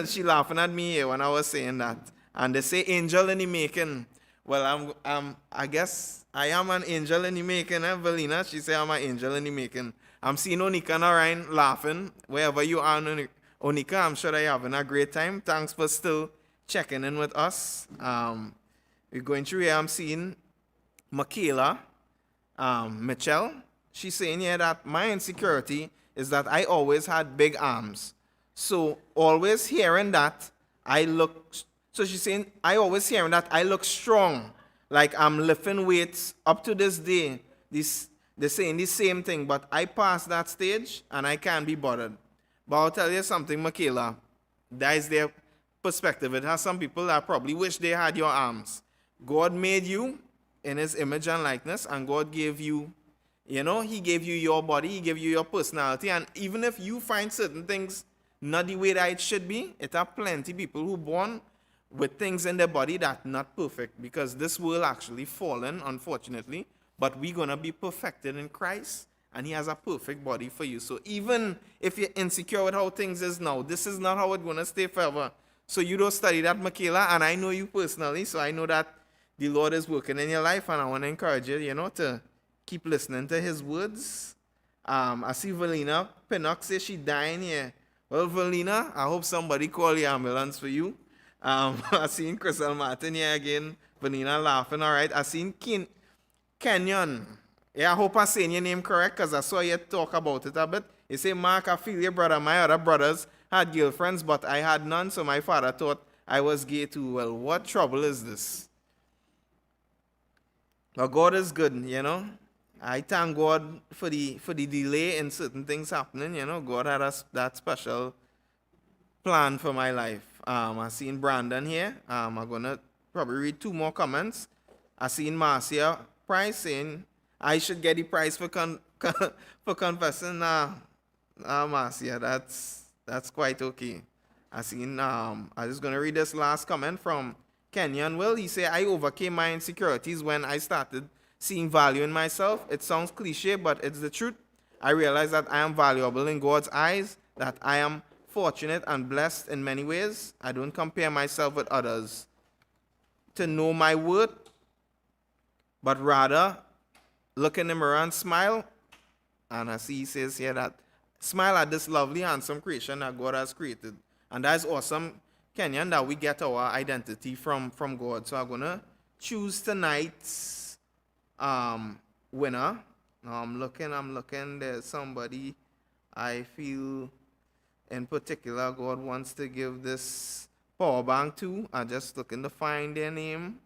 She laughing at me here when I was saying that. And they say angel in the making. Well, I guess I am an angel in the making, Velina. She say I'm an angel in the making. I'm seeing Onika and Orion laughing. Wherever you are, Onika, I'm sure that you're having a great time. Thanks for still checking in with us. We're going through here. I'm seeing Michaela Mitchell. She's saying here that my insecurity is that I always had big arms. So always hearing that I look, so she's saying, I always hearing that I look strong, like I'm lifting weights up to this day. They're saying the same thing, but I passed that stage and I can't be bothered. But I'll tell you something, Michaela, that is their perspective. It has some people that probably wish they had your arms. God made you in his image and likeness, and God gave you, you know, he gave you your body, he gave you your personality, and even if you find certain things not the way that it should be, it are plenty people who born with things in their body that not perfect, because this world actually fallen, unfortunately, but we're going to be perfected in Christ, and he has a perfect body for you. So even if you're insecure with how things is now, this is not how it's going to stay forever. So you don't study that, Michaela, and I know you personally, so I know that the Lord is working in your life, and I want to encourage you, you know, to keep listening to his words. I see Valina Pinnock say she dying here. Well, Valina, I hope somebody call the ambulance for you. I seen Crystal Martin here again. Valina laughing, all right. I seen Kenyon. Yeah, I hope I'm saying your name correct because I saw you talk about it a bit. You say, Mark, I feel your brother. My other brothers had girlfriends, but I had none, so my father thought I was gay too. Well, what trouble is this? But God is good, you know. I thank God for the delay in certain things happening, you know. God had that special plan for my life. I seen Brandon here. I'm going to probably read two more comments. I seen Marcia Price saying, I should get the prize for confessing. Marcia, that's quite okay. I seen, I'm just going to read this last comment from Kenyon Will. He said, I overcame my insecurities when I started seeing value in myself. It sounds cliche, but it's the truth. I realize that I am valuable in God's eyes, that I am fortunate and blessed in many ways. I don't compare myself with others to know my worth, but rather look in the mirror and smile. And as he says here that smile at this lovely, handsome creation that God has created. And that's awesome, Kenyan, that we get our identity from God. So I'm going to choose tonight's winner. Now I'm looking. There's somebody I feel in particular God wants to give this power bank to. I'm just looking to find their name.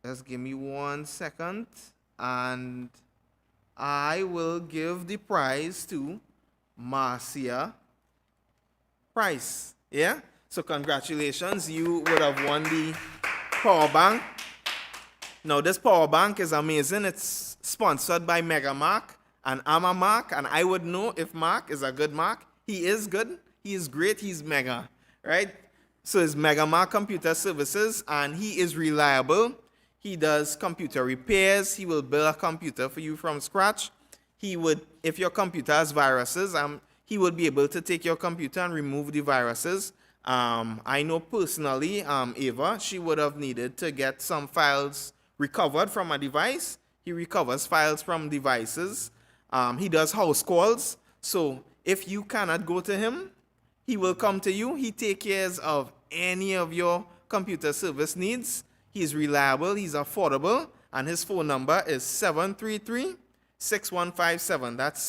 Just give me 1 second, and I will give the prize to Marcia Price. Yeah? So congratulations, you would have won the power bank. Now this power bank is amazing. It's sponsored by Mega Mark, and I'm a Mark, and I would know if Mark is a good Mark. He is good. He is great. He's mega, right? So it's Mega Mark Computer Services, and he is reliable. He does computer repairs. He will build a computer for you from scratch. He would, if your computer has viruses, he would be able to take your computer and remove the viruses. I know personally, Ava, she would have needed to get some files recovered from a device. He recovers files from devices. He does house calls. So if you cannot go to him, he will come to you. He takes care of any of your computer service needs. He's reliable, he's affordable, and his phone number is 733-6157. That's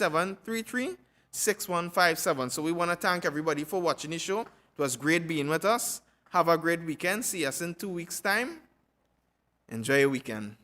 733-6157. So we want to thank everybody for watching the show. It was great being with us. Have a great weekend. See us in 2 weeks' time. Enjoy your weekend.